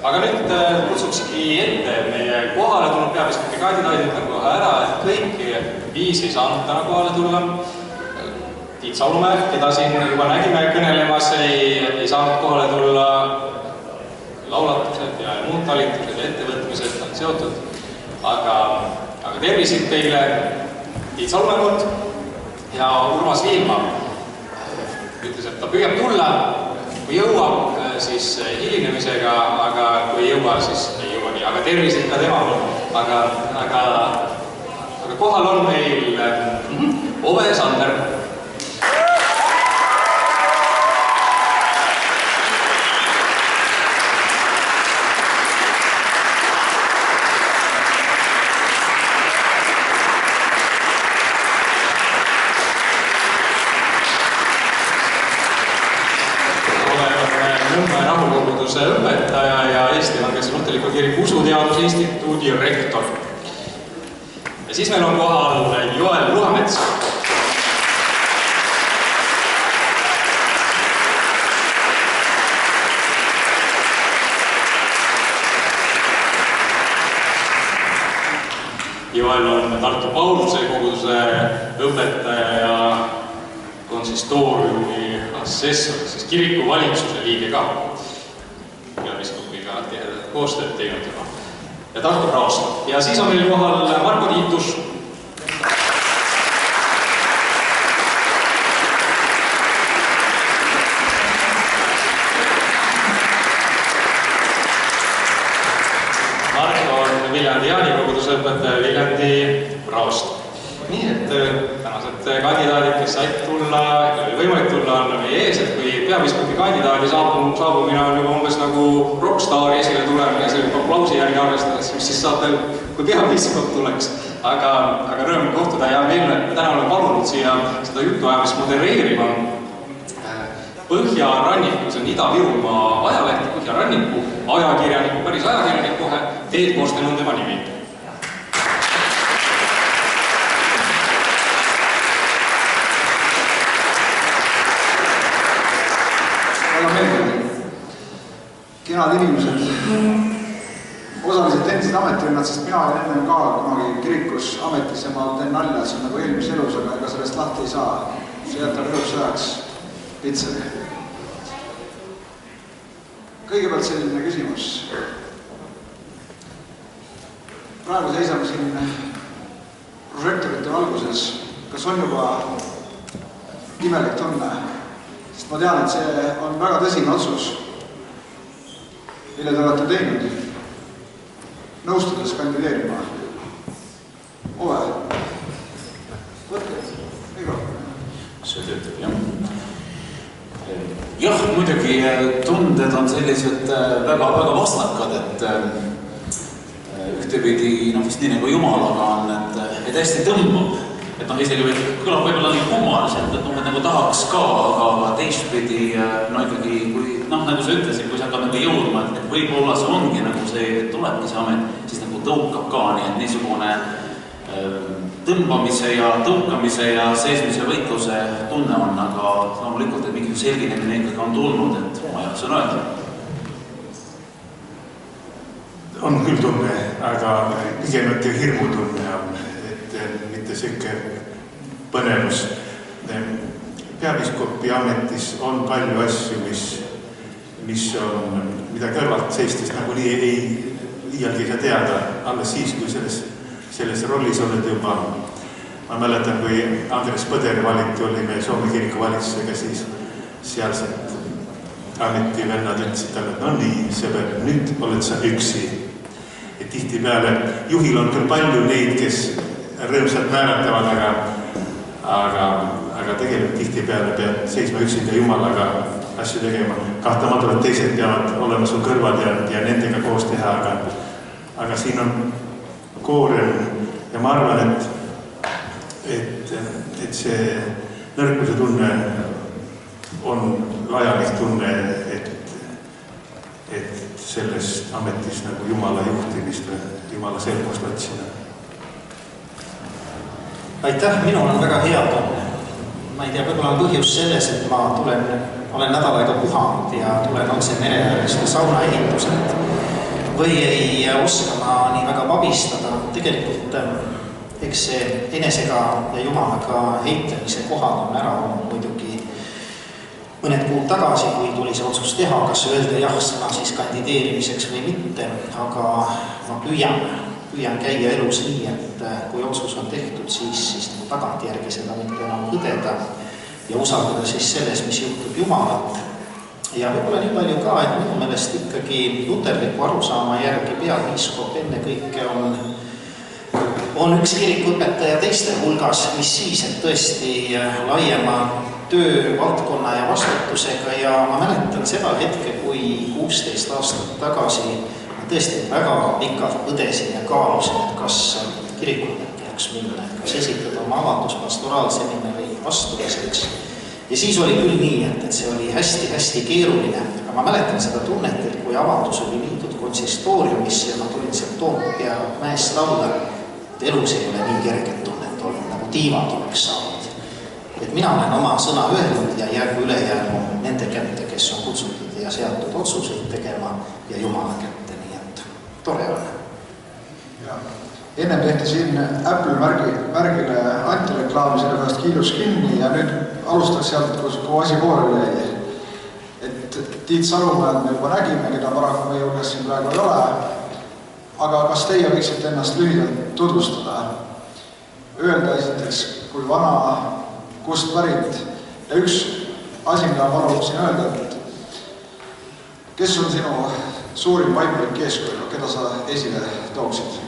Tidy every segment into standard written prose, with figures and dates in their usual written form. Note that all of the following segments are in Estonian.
Aga nüüd kutsukski ette meie kohale tulnud peapiiskopi kandidaadid kohe ära, et kõik 5 ei saanud täna kohale tulla. Tiit Saurumäe, keda siin juba nägime kõnelemas, ei saanud kohale tulla. Laulatused ja muud talitused ja ettevõtmised on seotud. Aga tervisid teile Tiit Saurumäe poolt ja Urmas Viilma ütles, et ta püüab tulla. Kui jõuab, siis hilinemisega, aga kui ei jõua, siis ei jõua nii. Aga tervisid ka tema poolt. Aga kohal on meil Ove Sander. Õpetaja ja Eesti Evangeelse Luterliku Kiriku Usuteaduse Instituudi rektor. Ja siis meil on kohal Joel Luhamets. Joel on Tartu Pauluse koguduse õpetaja ja konsistooriumi assessor, siis kiriku valitsuse liige ka. Koostööd teinud juba. Ja Tartu Praost. Ja siis on meil kohal Marko Tiitus. Marko on Viljandi Jaani koguduse õpetaja Viljandi Praost. Nii, et tänased kandidaadid, kes said tulla ja oli võimalik tulla, on meie ees, et kui peapiiskopi kandidaadi saabumine on juba umbes nagu rockstaari esile tulemine, see aplausi järgi arvestades, mis siis saab veel, kui peapiiskop tuleks. Aga rõõm kohtuda ja meil täna olen palunud siia seda jutuajamist modereerima Põhjaranniku, see on Ida-Virumaa ajalehti, Põhjaranniku ajakirjaniku, päris ajakirjaniku kohe, Teet Korsten on tema nimi. Kenad inimesed, osaliselt endised ametivennad, sest mina olen enne ka kunagi kirikus ametis ja ma teen nalja, et see on nagu eelmise elus, aga ega sellest lahti ei saa. See jätab eluks ajaks pitseri. Kõigepealt selline küsimus. Praegu seisame siin prožektorite valguses. Kas on juba imelik tunne? Sest ma tean, et see on väga tõsine otsus. Mille te olete teinud? Nõustudes kandideerima. Ove, võtke mikrofon. See töötab, jah. Jah, muidugi tunded on sellised väga vastakad, et ühtepidi, vist nii nagu Jumalaga on, et hästi tõmbab. Et isegi kõlab võib-olla nii kummaliselt, et nagu tahaks ka, aga teistpidi, ikkagi, kui nagu sa ütlesid, kui sa hakkad nagu jõudma, et võib-olla see ongi nagu see, tulebki see amet, siis nagu tõukab ka nii, et niisugune tõmbamise ja tõukamise ja seesmise võitluse tunne on, aga loomulikult, et mingi selginemine ikkagi on tulnud, et ma ei jaksa öelda. On küll tunne, aga pigem mitte hirmu tunne on, et mitte selline põnevus. Peapiiskopi ametis on palju asju, mida kõrvalt seistes nagu nii ei iialgi ka teada, alles siis, kui selles rollis oled juba. Ma mäletan, kui Andres Põder valiti, oli meie Soome kiriku valitsusega, siis sealsed ametivennad ütlesid talle, et no nii, sõber, nüüd oled sa üksi. Et tihtipeale juhil on küll palju neid, kes rõõmsalt määratavad, aga tegelikult tihtipeale peab seisma üksinda Jumalaga asju tegema. Kahtlemata teised peavad olema sul kõrvad ja nendega koos teha, aga siin on koorem ja ma arvan, et see nõrkuse tunne on vajalik tunne, et selles ametis nagu Jumala juhtimist või Jumala selgust otsida. Aitäh, minul on väga hea tunne. Ma ei tea, võib-olla on põhjus selles, et ma olen nädal aega puhanud ja tulen otse mere äärest sauna ehituselt. või ei oska ma nii väga pabistada. Tegelikult eks see enesega ja Jumalaga heitlemise kohad on ära olnud muidugi mõned kuud tagasi, kui tuli see otsus teha, kas öelda jah sõna siis kandideerimiseks või mitte, aga ma püüan käia elus nii, et kui otsus on tehtud, siis tagantjärgi seda mitte enam tõdeda ja usaldada siis selles, mis juhtub Jumalat. Ja võib-olla nii palju ka, et minu meelest ikkagi luterliku arusaama järgi peapiiskop enne kõike on üks kirikuõpetaja teiste hulgas, mis siis, et tõesti laiema töövaldkonna ja vastutusega ja ma mäletan seda hetke, kui 16 aastat tagasi ma tõesti väga pikalt põdesin ja kaalusin, et kas kirikuõpetajaks minna, et kas esitada oma avaldus pastoraalseminari vastumiseks. Ja siis oli küll nii, et see oli hästi-hästi keeruline, aga ma mäletan seda tunnet, et kui avaldus oli viidud konsistooriumisse ja ma tulin sealt Toompea mäest alla, et elus ei ole nii kerget tunnet olnud, nagu tiivad oleks saanud. Et mina olen oma sõna öelnud ja jäägu ülejäänu nende kätte, kes on kutsutud ja seatud otsuseid tegema ja Jumala kätte, nii et tore on. Ennem tehti siin Apple märgile antireklaami, selle pärast kiilus kinni ja nüüd alustaks sealt, kui asi pooleli jäi. Et Tiit Salumäed me juba nägime, keda paraku meie hulgas siin praegu ei ole. Aga kas teie võiksite ennast lühidalt tutvustada? Öelda esiteks, kui vana, kust pärit ja üks asi, mida ma paluksin öelda, et kes on sinu suurim vaimulik eeskuju, keda sa esile tooksid?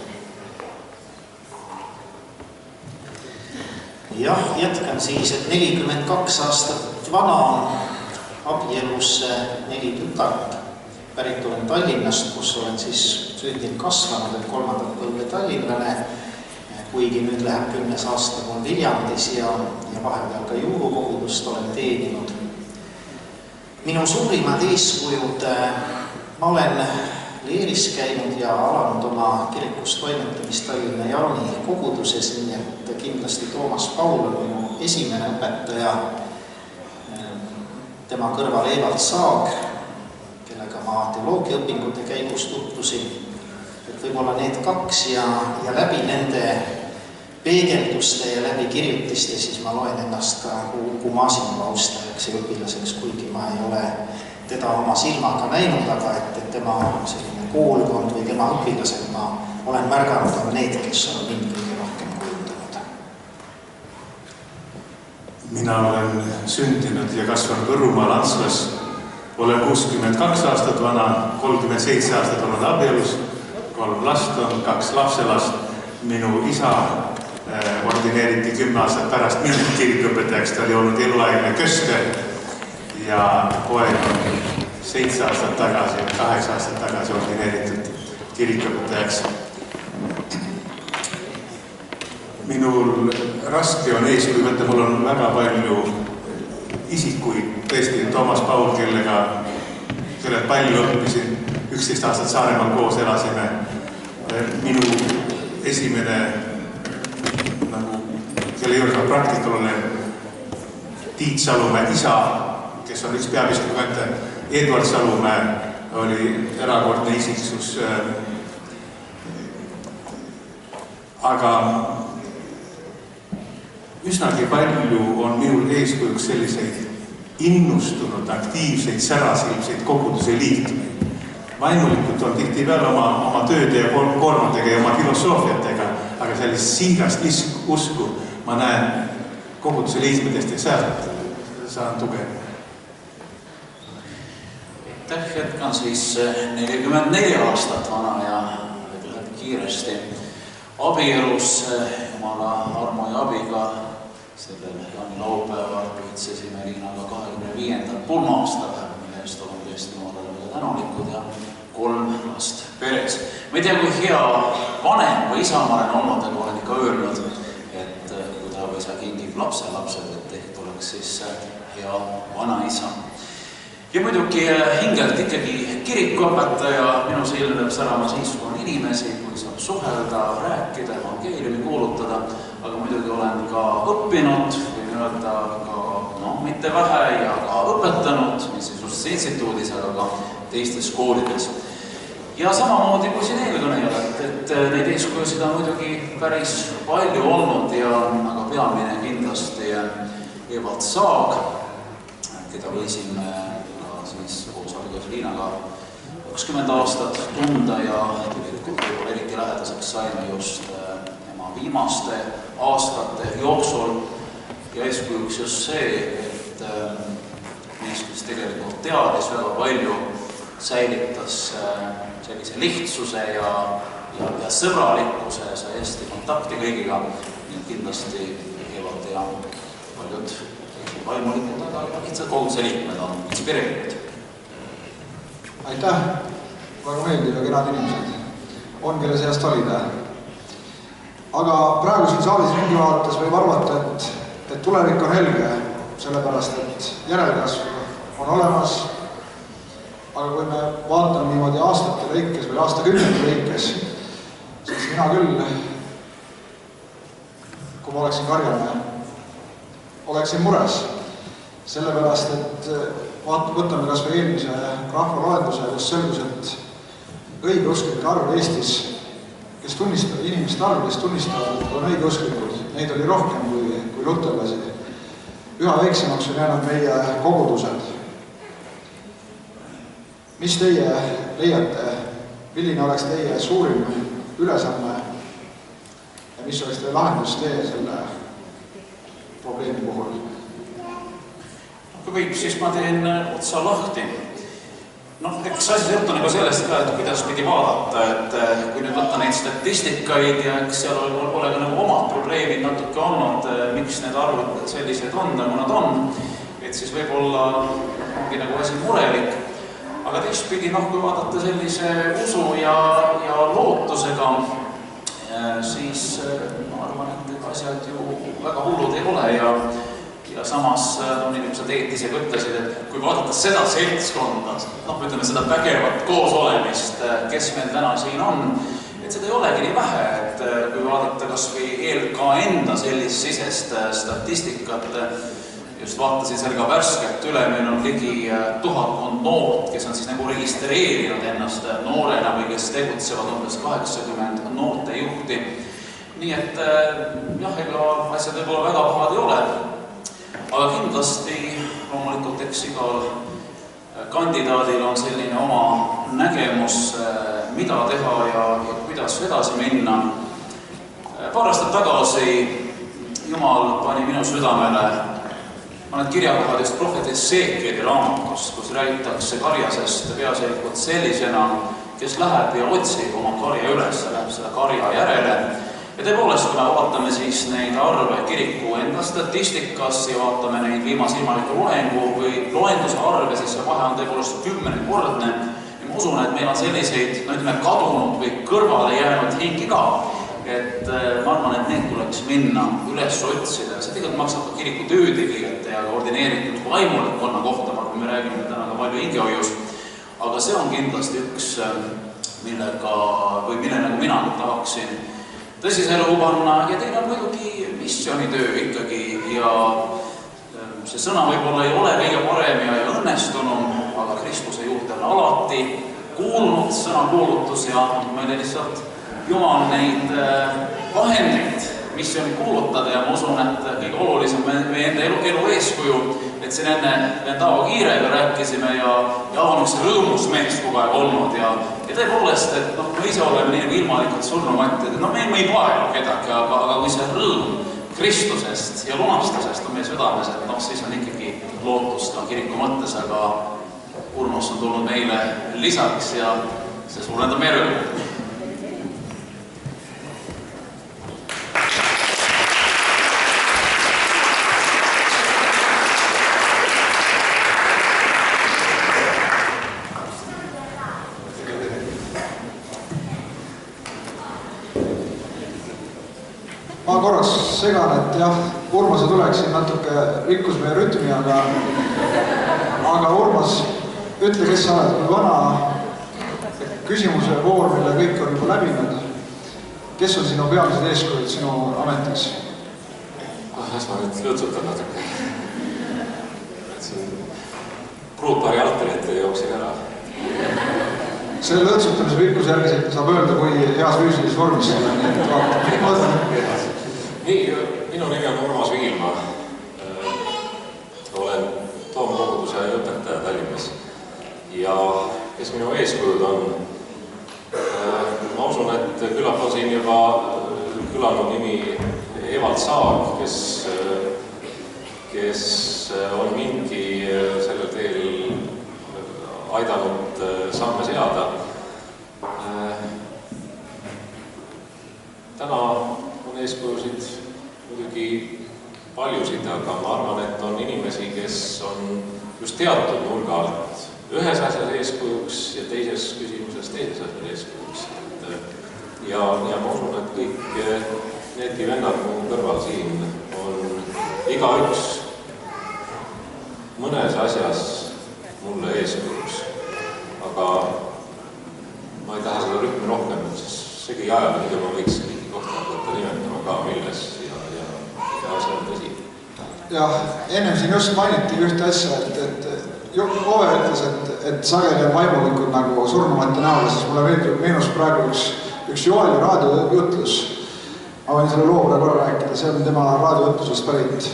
Jah, jätkan siis, et 42 aastat vana on abielus 4 tütart. Pärit olen Tallinnast, kus olen siis sündinud kasvanud, et 3. põlve tallinlane, kuigi nüüd läheb 10 aasta mul Viljandis ja vahepeal ka juurukogudust olen teeninud. Minu suurimad eeskujud, ma olen leeris käinud ja alanud oma kirikus toimetamist Tallinna Jaani koguduses, nii et kindlasti Toomas Paul on minu esimene õpetaja, tema kõrval Evald Saag, kellega ma teoloogiaõpingute käigus tutvusin. Et võib-olla need 2 ja läbi nende peegelduste ja läbi kirjutiste, siis ma loen ennast ka Uku Maasingua austajaks ja õpilaseks, kuigi ma ei ole teda oma silmaga näinud, aga et tema selline koolkond või tema õpilased ma olen märganud on need, kes on mind kõige rohkem kujundanud. Mina olen sündinud ja kasvanud Võrumaal Antslas. Olen 62 aastat vana, 37 aastat olen abielus, 3 last on, 2 lapselast. Minu isa ordineeriti 10 aastat pärast mind kirikuõpetajaks, ta oli olnud eluaegne köster ja poeg on 7 aastat tagasi, 8 aastat tagasi ordineeritud kirikuõpetajaks. Minul raske on eeskuju võtta, mul on väga palju isikuid, tõesti Toomas Paul, kellelt palju õppisin, 11 aastat Saaremaal koos elasime. Minu esimene, kelle juures ma praktikal olen, Tiit Salumäe isa, kes on üks peapiiskopi kante, Edward Salumäe oli erakordne isiksus. Aga üsnagi palju on minul eeskujuks selliseid innustunud, aktiivseid, särasilmseid koguduse liitumeid. Vaimulikult on tihtipeale oma tööde ja koormadega ja oma filosoofiatega, aga sellist siigast usku ma näen koguduse liikmetest ja sealt saan tuge. Jätkan siis 44 aastat vana ja läheb kiiresti. Abielus Jumala armu ja abiga sellel jaanilaupäeval pühitsesime Liinaga 25. pulma-aastapäeva, mille eest olen tõesti Jumalale väga tänulikud ja 3 last peres. Ma ei tea, kui hea vanem või isa ma olen olnud, aga olen ikka öelnud, et kui ta või isa kingib lapselapsed, et ehk tuleks siis hea vanaisa. Ja muidugi hingelt ikkagi kirikuõpetaja, minu silm lööb särama siis, kui on inimesi, kui saab suhelda, rääkida, evangeeliumi kuulutada, aga muidugi olen ka õppinud, võin öelda ka mitte vähe ja ka õpetanud, mis siis just instituudis, aga ka teistes koolides. Ja samamoodi kui siin eelkõnejad, et neid eeskujusid on muidugi päris palju olnud ja aga peamine kindlasti Evald Saag, keda võisime ka siis koos Argus Liinaga 20 aastat tunda ja tegelikult võib-olla eriti lähedaseks saime just tema viimaste aastate jooksul ja eeskujuks just see, et mees, kes tegelikult teadis väga palju, säilitas sellise lihtsuse ja sõbralikkuse, sai hästi kontakti kõigiga, nii kindlasti Evald ja paljud vaimulikud, aga lihtsalt koguduse liikmed on inspireerinud. Aitäh, väga meeldiv ja kenad inimesed. On, kelle seast valida. Aga praegu siin saalis ringi vaadates võib arvata, et tulevik on helge, sellepärast et järelkasv on olemas. Aga kui me vaatame niimoodi aastate lõikes või aastakümnete lõikes, siis mina küll, kui ma oleksin karjane, oleksin mures. Sellepärast, et võtame kas või eelmise rahvaloenduse, kus selgus, et õigeusklike arv Eestis, kes tunnistavad, inimeste arv, kes tunnistavad, et on õigeusklikud, neid oli rohkem kui luterlasi. Üha väiksemaks on jäänud meie kogudused. Mis teie leiate, milline oleks teie suurim ülesanne ja mis oleks teie lahendus teie selle probleemi puhul? Kui võib, siis ma teen otsa lahti. Eks asi sõltune ka sellest ka, et kuidas pidi vaadata, et kui nüüd võtta neid statistikaid ja eks seal ole ka nagu omad probleemid natuke olnud, miks need arvud sellised on, nagu nad on, et siis võib-olla ongi nagu asi murelik. Aga teistpidi, kui vaadata sellise usu ja lootusega, siis ma arvan, et asjad ju väga hullud ei ole ja samas inimesed isegi ütlesid, et kui vaadata seda seltskonda, ütleme seda vägevat koosolemist, kes meil täna siin on, et seda ei olegi nii vähe, et kui vaadata kas või ELK enda sellist sisest statistikat, just vaatasin seal ka värskelt üle, meil on ligi 1000 noort, kes on siis nagu registreerinud ennast noorena või kes tegutsevad umbes 80 noortejuhti. Nii et jah, ega asjad võib-olla väga pahad ei ole, aga kindlasti loomulikult eks igal kandidaadil on selline oma nägemus, mida teha ja kuidas edasi minna. Paar aastat tagasi Jumal pani minu südamele mõned kirjakohad just prohvet Ezekieli raamatust, kus räägitakse karjasest peaasjalikult sellisena, kes läheb ja otsib oma karja üles, läheb selle karja järele. Ja tõepoolest, kui me vaatame siis neid arve kiriku enda statistikas ja vaatame neid viimase ilmaliku loengu või loenduse arve, siis see vahe on tõepoolest 10-kordne. Ja ma usun, et meil on selliseid kadunud või kõrvale jäänud hingi ka. Et ma arvan, et need tuleks minna üles otsida. See tegelikult maksab ka kiriku töötegijate ja koordineeritud vaimulikkonna kohta, kui me räägime täna ka palju hingehoius. Aga see on kindlasti üks, mille nagu mina tahaksin tõsiselu panna ja teil on muidugi missioonitöö ikkagi ja see sõna võib-olla ei ole kõige parem ja õnnestunum, aga Kristuse juurde on alati kuulnud sõnakuulutus ja meile lihtsalt Jumal neid vahendeid missiooni kuulutada ja ma usun, et kõige olulisem meie enda elu eeskuju, et siin enne Taavo Kiirega rääkisime ja on üks rõõmus mees kogu aeg olnud ja tõepoolest, et me ise oleme nii ilmalikult surnumatti, et me ei paelu kedagi, aga kui see rõõm Kristusest ja lunastusest on meie südames, et siis on ikkagi lootust ka kiriku mõttes, aga Urmas on tulnud meile lisaks ja see suurendab meie rõõmu. Ma korraks segan, et jah, Urmase tuleksin natuke rikkus meie rütmi, aga Urmas, ütle, kes sa oled, kui vana küsimuse voor, mille kõik on juba läbinud. Kes on sinu peamised eeskujud sinu ametiks? Las ma nüüd lõtsutan natuke. Siin pruutpaari altarit jooksin ära. selle lõõtsutamise pikkuse järgi saab öelda, kui heas füüsilises vormis see on, nii et vaatame. Nii, minu nimi on Urmas Viilma. Olen toomkoguduse õpetaja Tallinnas. Ja kes minu eeskujud on, ma usun, et küllap on siin juba kõlanud nimi Evald Saag, kes on mindki sellel teel aidanud samme seada. Täna on eeskujusid muidugi paljusid, aga ma arvan, et on inimesi, kes on just teatud nurga alt ühes asjas eeskujuks ja teises küsimuses teises asjas eeskujuks. Ja ma usun, et kõik needki vennad mu kõrval siin on igaüks mõnes asjas mulle eeskujuks. Aga ma ei taha seda rühmi rohkem, sest segi ajal, mida ma võiks mingi kohta võtta nimetama ka milles ja see on tõsi. Jah, ennem siin just mainiti ühte asja, et Ove ütles, et sageli on vaimulikud nagu surnumate näole, siis mulle meenus praegu üks Joeli raadiojutlus. Ma võin selle loo praegu rääkida, see on tema raadioütlusest pärit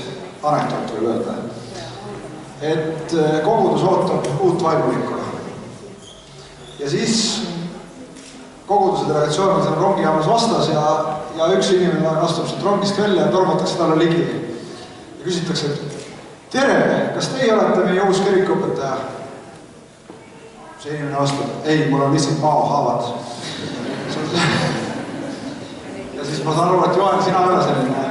anekdoot võib öelda. Et kogudus ootab uut vaimulikku. Ja siis koguduse delegatsioon on seal rongijaamas vastas ja üks inimene astub siit rongist välja ja tormatakse talle ligi. Ja küsitakse, et tere, kas teie olete meie uus kirikuõpetaja? See inimene vastab, ei, mul on lihtsalt maohaavad. Ja siis ma saan aru, et Joel, sina ei ole selline.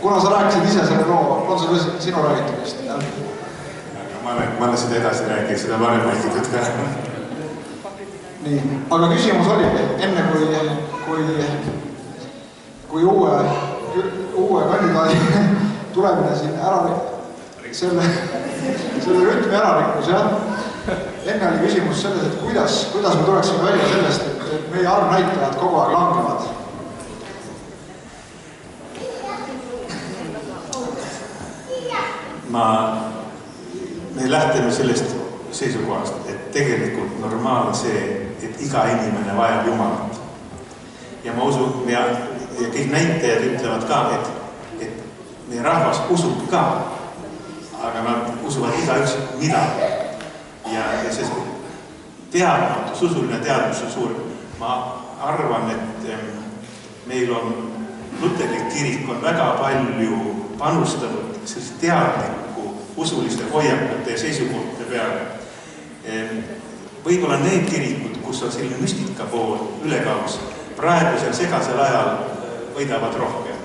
Kuna sa rääkisid ise selle loo, on see sinu räägitamist? Ma olen seda edasi rääkinud, seda varem räägitud ka. Nii, aga küsimus oli, enne kui uue kandidaadi tulemine siin ära, selle rütmi ärarikkus, jah. Enne oli küsimus selles, et kuidas me tuleksime välja sellest, et meie arvnäitajad kogu aeg langevad. Me lähteme sellest seisukohast, et tegelikult normaal on see, et iga inimene vajab Jumalat. Ja ma usun, ja kõik näitajad ütlevad ka, et meie rahvas usub ka, aga nad usuvad igaüks midagi. Ja see teadmatus, usuline teadmus on suur. Ma arvan, et meil on luterlik kirik on väga palju panustanud teadliku usuliste hoiakute ja seisukohtade peale. Võib-olla need kirikud, kus on selline müstika pool ülekaalus, praegusel segasel ajal võidavad rohkem.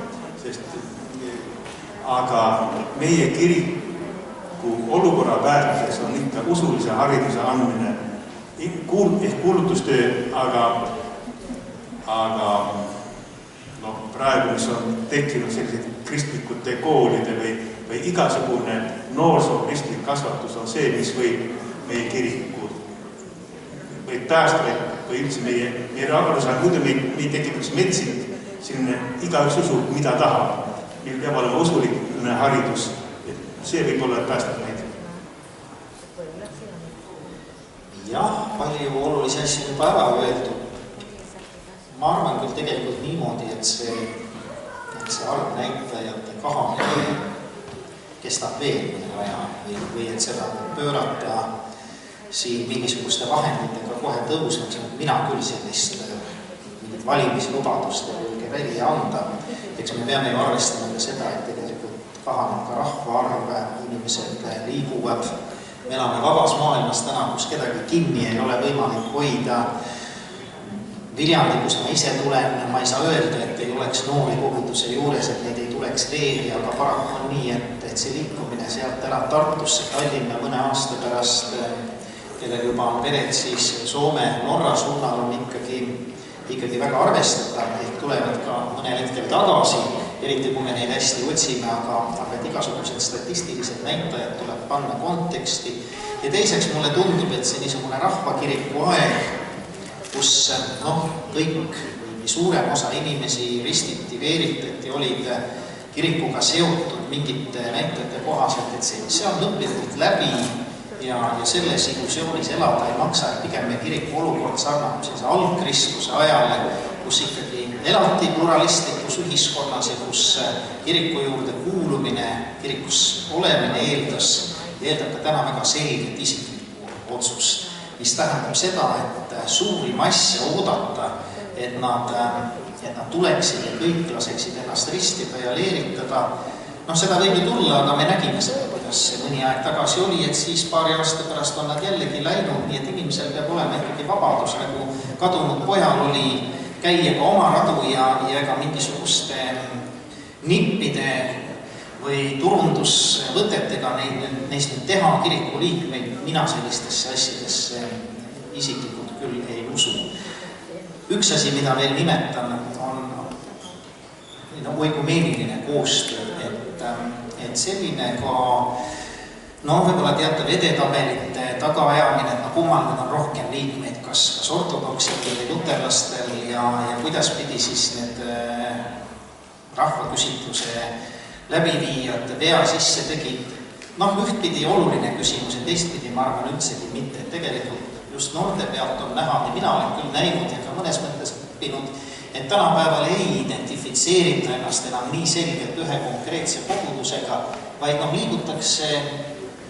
Aga meie kiriku olukorra väärtuses on ikka usulise hariduse andmine, ehk kuulutustöö, aga praegu, mis on tekkinud sellised kristlikute koolide või igasugune noorsoo kristlik kasvatus on see, mis võib meie kiriku või päästa või üldse meie rahvusel, muidu meid tekib üks metsik, selline igaüks usub, mida tahab. Meil peab olema usuline haridus. See võib olla, et päästab meid. Jah, palju olulisi asju juba ära öeldud. Ma arvan küll tegelikult niimoodi, et see arvnäitajate kahamine kestab veel mõne aja või et seda pöörata siin mingisuguste vahenditega kohe tõusnud. Mina küll sellist mingit valimislubadust ei julge välja anda. Eks me peame ju arvestama ka seda, et tegelikult kahaneb ka rahvaarv, inimesed liiguvad. Me elame vabas maailmas täna, kus kedagi kinni ei ole võimalik hoida. Viljandi, kus ma ise tulen, ma ei saa öelda, et ei oleks noori koguduse juures, et neid ei tuleks veeli, aga paraku on nii, et see liikumine sealt ära Tartusse, Tallinna mõne aasta pärast, kellel juba on vered, siis Soome, Norra suunal on ikkagi väga arvestatav, ehk tulevad ka mõnel hetkel tagasi, eriti kui me neid hästi otsime, aga et igasugused statistilised näitajad tuleb panna konteksti. Ja teiseks mulle tundub, et see niisugune rahvakiriku aeg, kus kõik suurem osa inimesi ristiti, veeritati, olid kirikuga seotud mingite näitajate kohaselt, et see on lõplikult läbi ja selles illusioonis elada ei maksa, et pigem meie kiriku olukord sarnab sellise algkristluse ajale, kus ikkagi elati pluralistlikus ühiskonnas ja kus kiriku juurde kuulumine, kirikus olemine eeldab ka täna väga selget isiklikku otsust, mis tähendab seda, et suuri masse oodata, et nad tuleksid ja kõik laseksid ennast ristida ja leeritada. Seda võib ju tulla, aga me nägime seda, kuidas see mõni aeg tagasi oli, et siis paari aasta pärast on nad jällegi läinud, nii et inimesel peab olema ikkagi vabadus, nagu kadunud pojal oli käia ka oma radu ja ega mingisuguste nippide või turundusvõtetega neist nüüd teha kiriku liikmeid, mina sellistesse asjadesse isiklikult küll ei usu. Üks asi, mida veel nimetan, on oikumeeniline koostöö, et selline ka, võib-olla teatav edetabelite tagaajamine, et kummal on rohkem liikmeid, kas ortodoksitel või luterlastel ja kuidaspidi siis need rahvaküsitluse läbiviijad vea sisse tegid. Ühtpidi oluline küsimus ja teistpidi ma arvan üldsegi mitte, et tegelikult just noorte pealt on näha, ja mina olen küll näinud ja ka mõnes mõttes õppinud, et tänapäeval ei identifitseerita ennast enam nii selgelt ühe konkreetse kogudusega, vaid liigutakse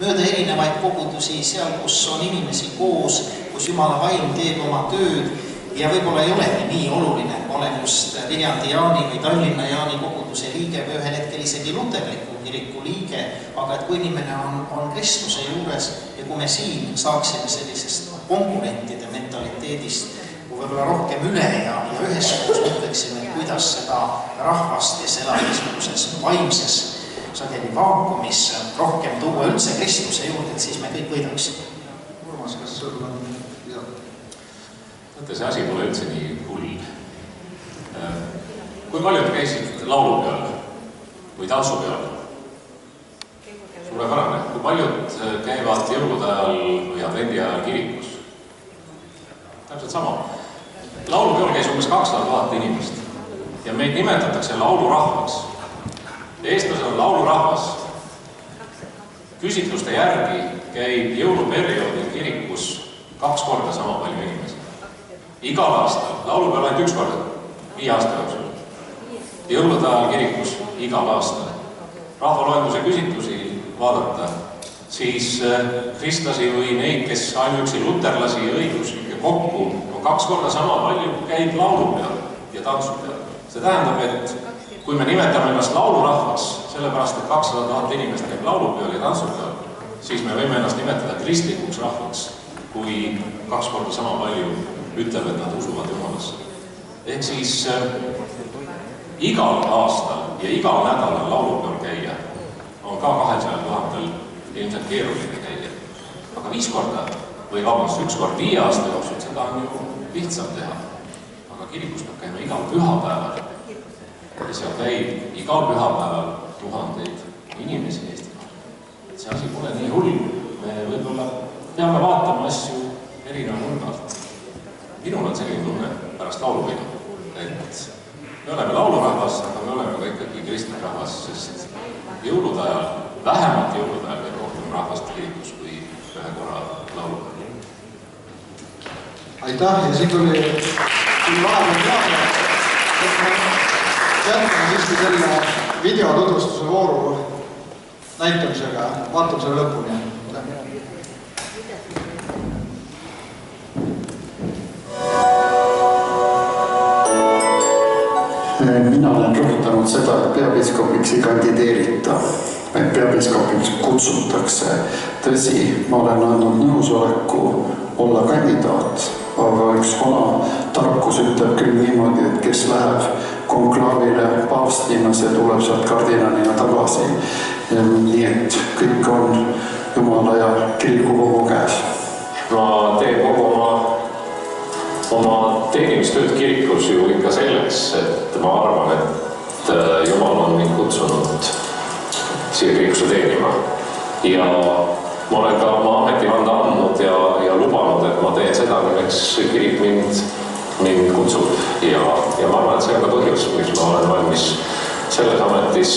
mööda erinevaid kogudusi seal, kus on inimesi koos, kus Jumala vaim teeb oma tööd ja võib-olla ei olegi nii oluline, ma olen just Viljandi Jaani või Tallinna Jaani koguduse liige või ühel hetkel isegi luterliku kiriku liige, aga et kui inimene on Kristuse juures ja kui me siin saaksime sellisest konkurentide mentaliteedist võib-olla rohkem üle ja üheskoos mõtleksime, kuidas seda rahvast, kes elab niisuguses vaimses sageli vaakumis rohkem tuua üldse Kristuse juurde, et siis me kõik võidaksime. Urmas, kas sul on Mõte, see asi pole üldse nii hull. Kui paljud käisid laulu peal või tantsu peal? Suurepärane. Kui paljud käivad jõulude ajal või advendi ajal kirikus? Täpselt sama. Laulupeol käis umbes 200 000 inimest ja meid nimetatakse laulurahvaks. Eestlased on laulurahvas. Küsitluste järgi käib jõuluperioodil kirikus 2 korda sama palju inimesi. Igal aastal. Laulupeol ainult 1 korda, 5 aasta jooksul. Jõulude ajal kirikus igal aastal. Rahvaloenduse küsitlusi vaadata, siis kristlasi või neid, kes ainuüksi luterlasi ja õigeusklikke kokku on 2 korda sama palju käib laulu peal ja tantsu peal. See tähendab, et kui me nimetame ennast laulurahvaks, sellepärast, et 200 000 inimest käib laulu peal ja tantsu peal, siis me võime ennast nimetada kristlikuks rahvaks, kui 2 korda sama palju ütleb, et nad usuvad Jumalasse. Ehk siis igal aastal ja igal nädalal laulupeol käia on ka 200 000 ilmselt keeruline käia. Aga 5 korda või 1 kord 5 aasta jooksul, seda on ju lihtsam teha. Aga kirikus peab käima igal pühapäeval. Ja seal käib igal pühapäeval 1000 inimesi Eestimaal. See asi pole nii hull. Me võib-olla peame vaatama asju erineva nurgalt. Minul on selline tunne pärast laulupidu, et me oleme laulurahvas, aga me oleme ka ikkagi kristlik rahvas, sest jõulude ajal, vähemalt jõulude ajal veel rohkem rahvast kirikus kui 1 korra laulupäeval. Aitäh ja siin tuli vahepeal teada, et me jätkame siiski selle videotutvustuse vooru näitamisega, vaatame selle lõpuni. Mina olen rõhutanud seda, et peapiiskopiks ei kandideerita, vaid peapiiskopiks kutsutakse. Tõsi, ma olen andnud nõusoleku olla kandidaat, aga üks vana tarkus ütleb küll niimoodi, et kes läheb konklaavile paavstina, see tuleb sealt kardinalina tagasi. Nii et kõik on Jumala ja kirikukogu käes. Ma teen kogu oma teenimistööd kirikus ju ikka selleks, et ma arvan, et Jumal on mind kutsunud siia kirikusse teenima. Ja ma olen ka oma ametivande andnud ja lubanud, et ma teen seda, milleks kirik mind kutsub. Ja ma arvan, et see on ka põhjus, miks ma olen valmis selles ametis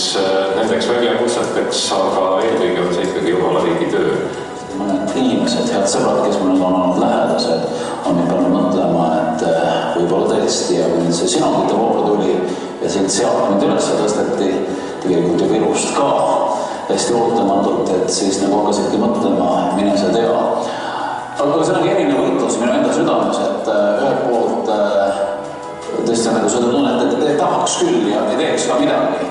nendeks väljakutseteks, aga eelkõige on see ikkagi Jumala riigi töö. mõned inimesed, head sõbrad, kes mul on olnud lähedased, on mind pannud mõtlema, et võib-olla tõesti, ja kui nüüd see sinagite voor tuli ja sind sealt nüüd üles tõsteti, tegelikult ju Virust ka hästi ootamatult, et siis nagu hakkasidki mõtlema, mine sa tea. Aga see on erinev võitlus minu enda südames, et ühelt poolt tõesti nagu seda tunnet, et tahaks küll ja ei teeks ka midagi.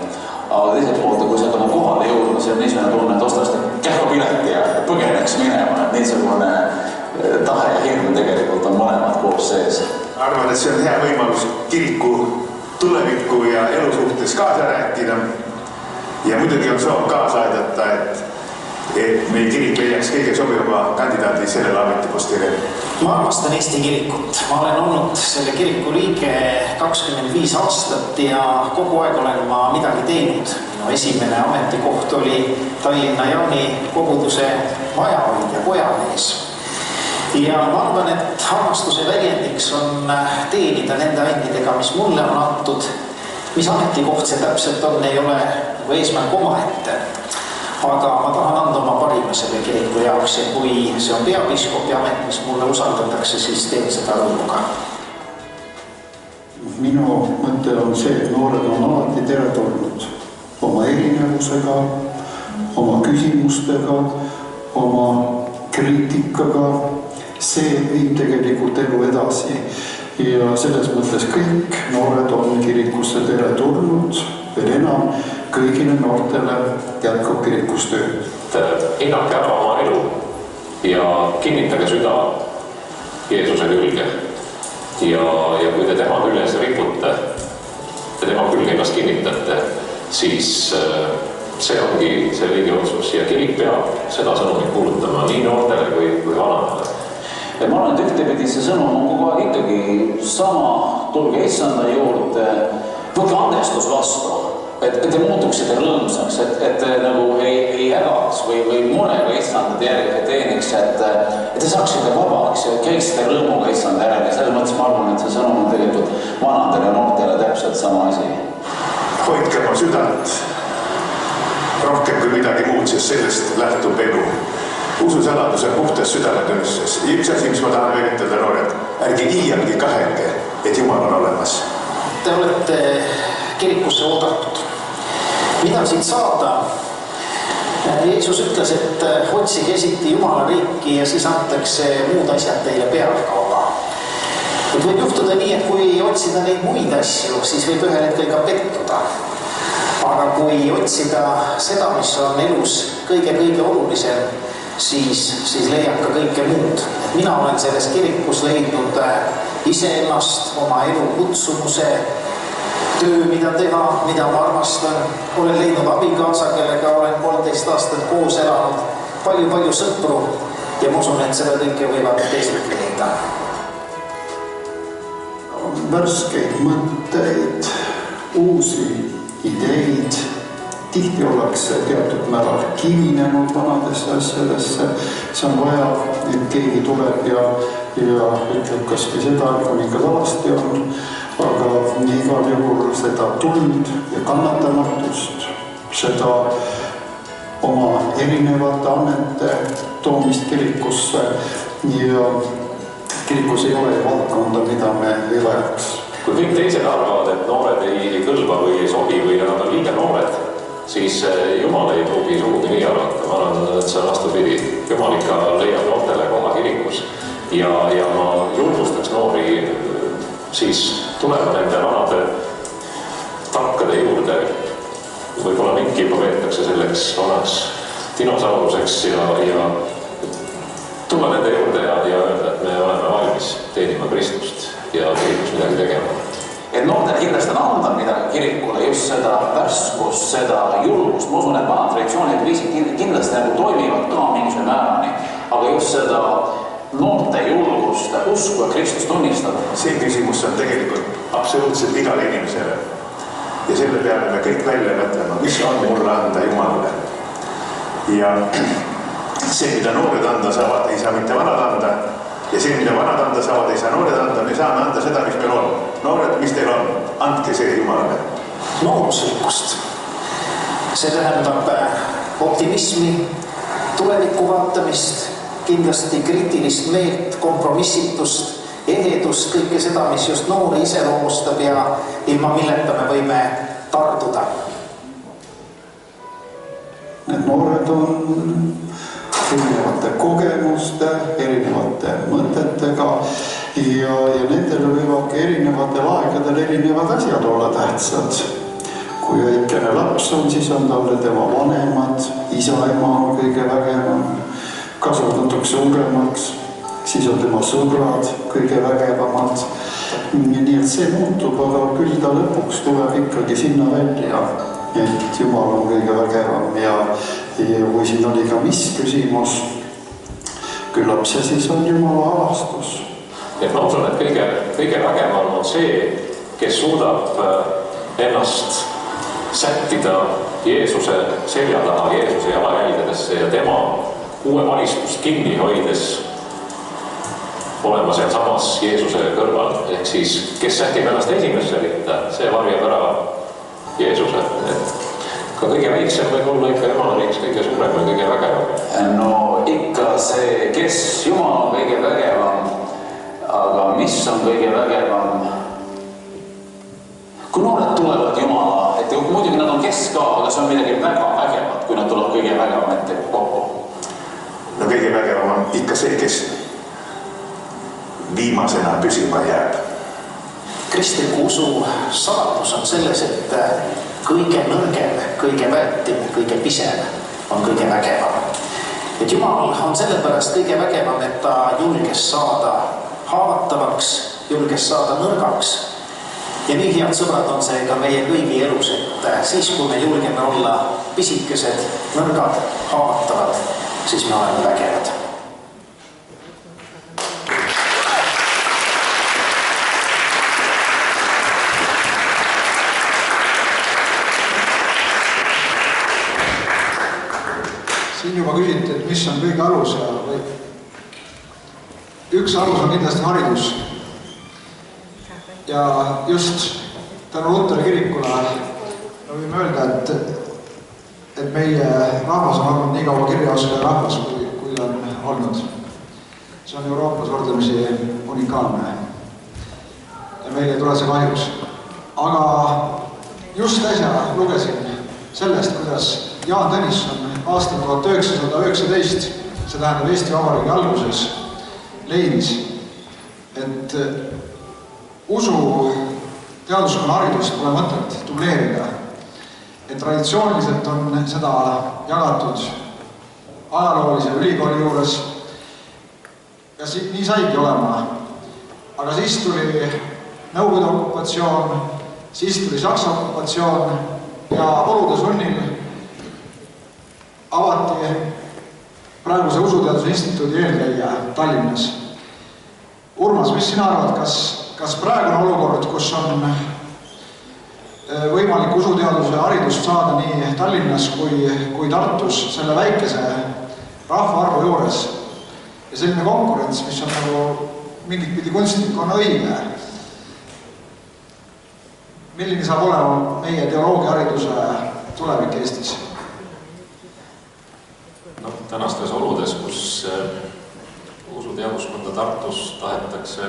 Aga teiselt poolt, kui see hakkab kohale jõudma, see on niisugune tunne, et ostaks kähkapileti ja põgeneks minema. Et niisugune tahe ja hirm tegelikult on mõlemad koos sees. Arvan, et see on hea võimalus kiriku tuleviku ja elu suhtes kaasa rääkida. Ja muidugi on soov kaasa aidata, et meie kirik leiaks kõige sobivama kandidaadi sellele ametipostile. Ma armastan Eesti kirikut. Ma olen olnud selle kiriku liige 25 aastat ja kogu aeg olen ma midagi teinud. Minu esimene ametikoht oli Tallinna Jaani koguduse majahoidja kojamees. Ja ma arvan, et armastuse väljendiks on teenida nende andidega, mis mulle on antud. Mis ametikoht see täpselt on, ei ole eesmärk omaette. Aga ma tahan anda oma parima selle kiriku jaoks ja kui see on peapiiskopi amet, mis mulle usaldatakse, siis teen seda rõõmuga. Minu mõte on see, et noored on alati teretulnud oma erinevusega, oma küsimustega, oma kriitikaga. See viib tegelikult elu edasi ja selles mõttes kõik noored on kirikusse teretulnud, veel enam kõigile noortele jätkab kirikus tööd. Hinnake ära oma elu ja kinnitage süda Jeesuse külge. Ja kui te tema küljes ripute ja tema külge ennast kinnitate, siis see ongi see õige otsus ja kirik peab seda sõnumit kuulutama nii noortele kui vanadele. Ja ma olen, et ühtepidi see sõnum on kogu aeg ikkagi sama, tulge issanda juurde, võtke andestus vastu. Et te muutuksite rõõmsaks, et te nagu ei ägaks või murega issandad järgi teeniks, et te saaksite vabaks ja käiksite rõõmuga issanda järgi. Selles mõttes ma arvan, et see sõnum on tegelikult vanadele noortele täpselt sama asi. Hoidke oma südant rohkem kui midagi muud, sest sellest lähtub elu. Ususaladus on puhtas südametunnistus. Üks asi, mis ma tahan veenitada noored, ärge iialgi kahelge, et Jumal on olemas. Te olete kirikusse oodatud. Mida siit saada? Jeesus ütles, et otsige esiti Jumala riiki ja siis antakse muud asjad teile pealekauba. Võib juhtuda nii, et kui otsida neid muid asju, siis võib ühel hetkel ka pettuda. Aga kui otsida seda, mis on elus kõige olulisem, siis leiab ka kõike muud. Mina olen selles kirikus leidnud iseennast, oma elu kutsumuse, töö, mida teha, mida ma armastan. Olen leidnud abikaasa, kellega olen 13 aastat koos elanud, palju sõpru ja ma usun, et seda kõike võivad teised leida. Värskeid mõtteid, uusi ideid. Tihti ollakse teatud määral kivinenud vanadesse asjadesse. See on vaja, et keegi tuleb ja ütleb kasvõi seda, et on ikka valasti on. Aga igal juhul seda tuld ja kannatamatust, seda oma erinevate annete toomist kirikusse ja kirikus ei ole valdkonda, mida me ei vajaks. Kui kõik teised arvavad, et noored ei kõlba või ei sobi või nad on liiga noored, siis Jumal ei pruugi sugugi nii arvata. Ma arvan, et see on vastupidi. Jumal ikka leiab noortele koha kirikus ja ma julgustaks noori siis tulema nende vanade tarkade juurde. Võib-olla mingi juba veetakse selleks vanaks dinosauruseks ja tulla nende juurde ja öelda, et me oleme valmis teenima Kristust ja kirikus midagi tegema. Et noortele kindlasti on anda midagi kirikule, just seda värskust, seda julgust. Ma usun, et vanad traditsioonid viisid kindlasti nagu toimivad ka mingisugune määrani, aga just seda noorte julgust, usku ja Kristust tunnistada. See küsimus on tegelikult absoluutselt igale inimesele. Ja selle peale me kõik välja mõtlema, mis on mulle anda Jumalale. Ja see, mida noored anda saavad, ei saa mitte vanad anda. Ja see, mida vanad anda saavad, ei saa noored anda. Me saame anda seda, mis meil on. Noored, mis teil on? Andke see Jumalale. Nooruslikkust. See tähendab optimismi, tuleviku vaatamist, kindlasti kriitilist meelt, kompromissitust, ehedust, kõike seda, mis just noori iseloomustab ja ilma milleta me võime tarduda. Need noored on erinevate kogemuste, erinevate mõtetega ja nendel võivad erinevatel aegadel erinevad asjad olla tähtsad. Kui väikene laps on, siis on talle tema vanemad, isa, ema on kõige vägevam, kasvatatakse suuremaks, siis on tema sõbrad kõige vägevamad. Nii et see muutub, aga küll ta lõpuks tuleb ikkagi sinna välja, et Jumal on kõige vägevam ja kui siin oli ka mis küsimus, küllap see siis on Jumala avastus. Et ma usun, et kõige vägevam on see, kes suudab ennast sättida Jeesuse selja taha, Jeesuse jalajälgedesse ja tema uue valistust kinni hoides olema seal samas Jeesuse kõrval. Ehk siis, kes sätib ennast esimesse ritta, see varjab ära Jeesuse. Et ka kõige väiksem võib olla ikka Jumalariiks kõige suurem või kõige vägevam. No ikka see, kes Jumal on kõige vägevam, aga mis on kõige vägevam? Kui noored tulevad Jumala, et muidugi nad on kes ka, aga see on midagi väga vägevat, kui nad tulevad kõige vägevam ette kokku. No kõige vägevam on ikka see, kes viimasena püsima jääb. Kristliku usu saladus on selles, et kõige nõrgem, kõige väetim, kõige pisem on kõige vägevam. Et Jumal on sellepärast kõige vägevam, et ta julges saada haavatavaks, julges saada nõrgaks. Ja nii head sõbrad on see ka meie kõigi elus, et siis, kui me julgeme olla pisikesed, nõrgad, haavatavad, siis me oleme vägevad. Siin juba küsiti, et mis on kõige alus ja üks alus on kindlasti haridus. Ja just tänu Luteri kirikule me võime öelda, et meie rahvas on olnud nii kaua kirjaoskaja rahvas, kui ta on olnud. See on Euroopas võrdlemisi unikaalne ja meil ei tule see kahjuks. Aga just äsja lugesin sellest, kuidas Jaan Tõnisson aastal 1919, see tähendab Eesti Vabariigi alguses, leidis, et usu teaduskonna haridust pole mõtet dubleerida. Et traditsiooniliselt on seda jagatud ajaloolise ülikooli juures ja nii saigi olema. Aga siis tuli Nõukogude okupatsioon, siis tuli Saksa okupatsioon ja olude sunnil avati praeguse Usuteaduse Instituudi eelkäija Tallinnas. Urmas, mis sina arvad, kas praegune olukord, kus on võimalik usuteaduse haridust saada nii Tallinnas kui Tartus selle väikese rahvaarvu juures ja selline konkurents, mis on nagu mingit pidi kunstnik, on õige? Milline saab olema meie teoloogiahariduse tulevik Eestis? No, tänastes oludes, kus usuteaduskonda Tartus tahetakse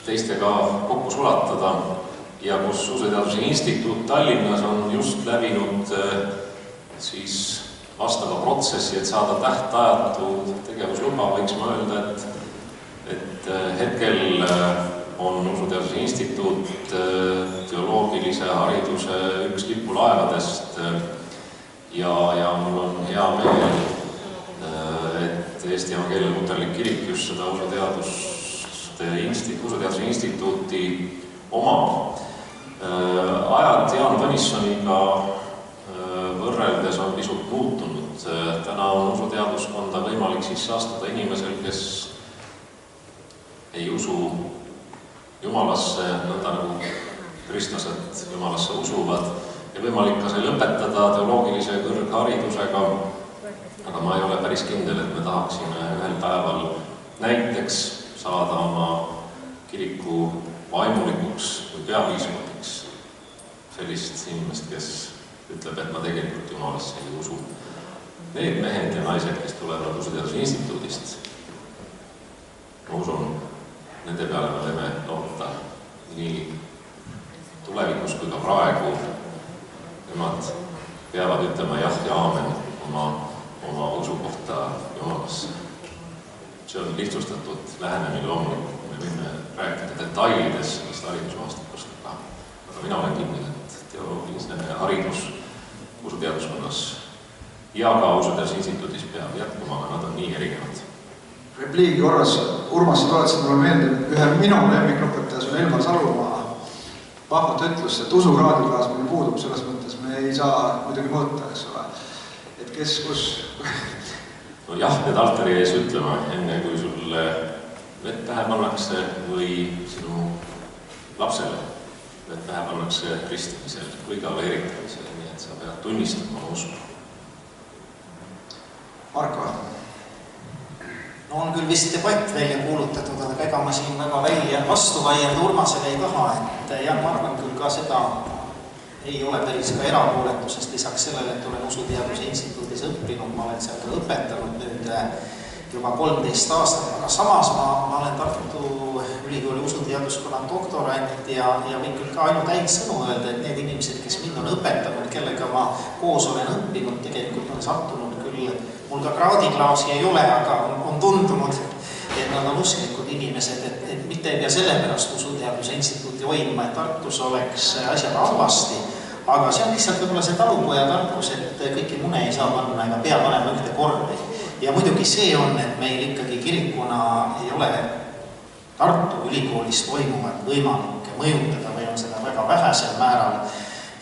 teistega kokku sulatada ja kus Usuteaduse Instituut Tallinnas on just läbinud siis vastava protsessi, et saada tähtajatu tegevusluba, võiks ma öelda, et hetkel on Usuteaduse Instituut teoloogilise hariduse üks lipulaevadest ja mul on hea meel, et Eesti Evangeelne Luterlik Kirik just seda Usuteaduse Instituuti omab. Ajad Jaan Tõnissoniga võrreldes on pisut muutunud. Täna on usuteaduskonda võimalik sisse astuda inimesel, kes ei usu Jumalasse, nõnda nagu kristlased Jumalasse usuvad, ja võimalik ka see lõpetada teoloogilise kõrgharidusega, aga ma ei ole päris kindel, et me tahaksime ühel päeval näiteks saada oma kiriku vaimulikuks või peapiiskopiks sellist inimest, kes ütleb, et ma tegelikult Jumalasse ei usu. need mehed ja naised, kes tulevad Usuteaduse Instituudist, ma usun, nende peale me võime loota nii tulevikus kui ka praegu. Nemad peavad ütlema jah ja aamen oma usu kohta Jumalasse. See on lihtsustatud lähenemine loomulikult. Me võime rääkida detailides sellest haridusmaastikust, aga mina olen kindel, et teoloogiline haridus usuteaduskonnas ja ka Usuteaduse Instituudis peab jätkuma, aga nad on nii erinevad. Repliigi korras, Urmas, sa tuletasid mulle meelde, ühe minu lemmikõpetajas on Elmar Salumaa vahvat ütlus, et usukraadiklaas meil puudub, selles mõttes me ei saa muidugi mõõta, eks ole. Et kes, kus... No jah, need altari ees ütlema, enne kui sulle vett pähe pannakse või sinu lapsele vett pähe pannakse ristimisel või ka veeritamisel, nii et sa pead tunnistama oma usu. Marko? No on küll vist debatt välja kuulutatud, aga ega ma siin väga vastu vaielda Urmasele ei taha, et jah, ma arvan küll ka seda ei ole päris ka erapooletusest, lisaks sellele, et olen Usuteaduse Instituudis õppinud, ma olen seal ka õpetanud nüüd juba 13 aastat, aga samas ma olen Tartu Ülikooli usuteaduskonna doktorant ja võin küll ka ainult häid sõnu öelda, et need inimesed, kes mind on õpetanud, kellega ma koos olen õppinud, tegelikult on sattunud küll, mul ka kraadiklaasi ei ole, aga on tundunud, et nad on usklikud inimesed, et mitte ei pea sellepärast Usuteaduse Instituuti hoidma, et Tartus oleks asjad halvasti, aga see on lihtsalt võib-olla see talupoja tarkus, et kõiki mune ei saa panna ega pea panema ühte kordi. Ja muidugi see on, et meil ikkagi kirikuna ei ole Tartu Ülikoolis toimuvat võimalik mõjutada või on seda väga vähesel määral,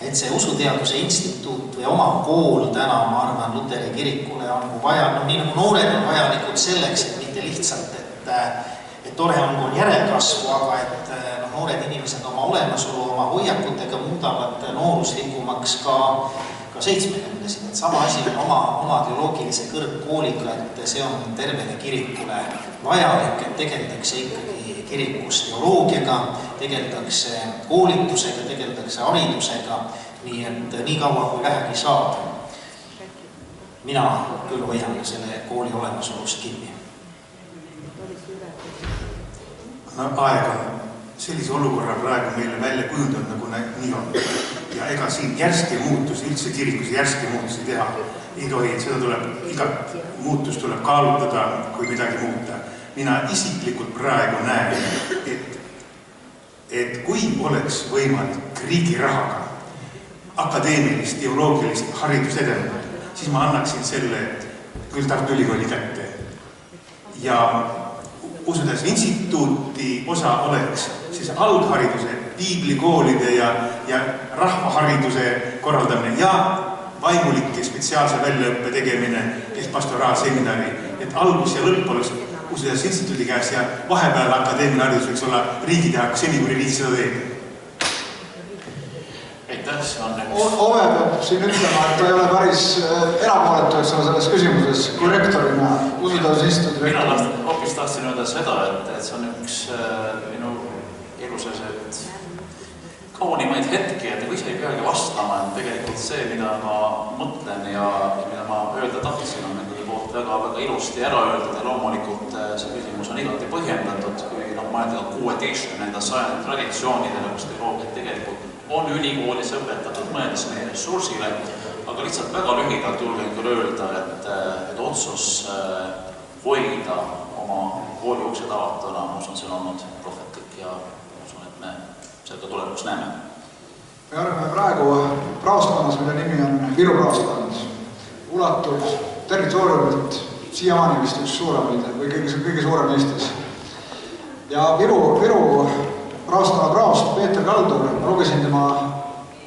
et see Usuteaduse Instituut või oma kool täna, ma arvan, Luteri kirikule on vaja, no nii nagu noored on vajalikud selleks, et mitte lihtsalt, et tore on järelkasvu, aga et noored inimesed oma olemasolu, oma hoiakutega muudavad nooruslikumaks ka 70-ndasid, et sama asi on oma teoloogilise kõrgkooliga, et see on tervele kirikule vajalik, et tegeldakse ikkagi kirikus teoloogiaga, tegeldakse koolitusega, tegeldakse haridusega, nii et nii kaua kui vähegi saab. Mina küll hoian selle kooli olemasolust kinni. No aeg on sellise olukorra praegu meile välja kujundanud, nagu nii on. Ja ega siin järski muutusi, üldse kirikus järski muutusi teha ei tohi, et seda tuleb, igat muutust tuleb kaalutada, kui midagi muuta. Mina isiklikult praegu näen, et kui oleks võimalik riigi rahaga akadeemilist, teoloogilist haridust edendada, siis ma annaksin selle küll Tartu Ülikooli kätte. Ja Usuteaduse Instituuti osa oleks siis alghariduse, piiblikoolide ja rahvahariduse korraldamine ja vaimulike spetsiaalse väljaõppe tegemine ehk pastoraalseminari, et algus ja lõpp oleks Usuteaduse Instituudi käes ja vahepeal akadeemiline haridus võiks olla riigi teha, seni kuni riik seda teeb. Aitäh, see on üks... Ove peab siin ütlema, et ta ei ole päris erapooletu, eks ole, selles küsimuses kui rektorina Usuteaduse Instituudi rektor. Mina hoopis tahtsin öelda seda, et see on üks minu eluseselt kaunimaid hetki, et ise ei peagi vastama, et tegelikult see, mida ma mõtlen ja mida ma öelda tahtsin, on nende poolt väga ilusti ära öeldud ja loomulikult see küsimus on igati põhjendatud, kui mõelda 16. sajandi traditsioonidele, kus teoloogiat tegelikult on ülikoolis õpetatud mõeldes meie ressursile, aga lihtsalt väga lühidalt julgen küll öelda, et otsus hoida oma kooli uksed avatuna, ma usun, see on olnud prohvetlik ja usun, et me seda tulevikus näeme. Me oleme praegu praostkonnas, mille nimi on Viru praostkond. Ulatub territooriumilt siiamaani vist üks suuremaid või kõige suurem Eestis. Ja Viru praostkonna praost Peeter Kaldur, lugesin tema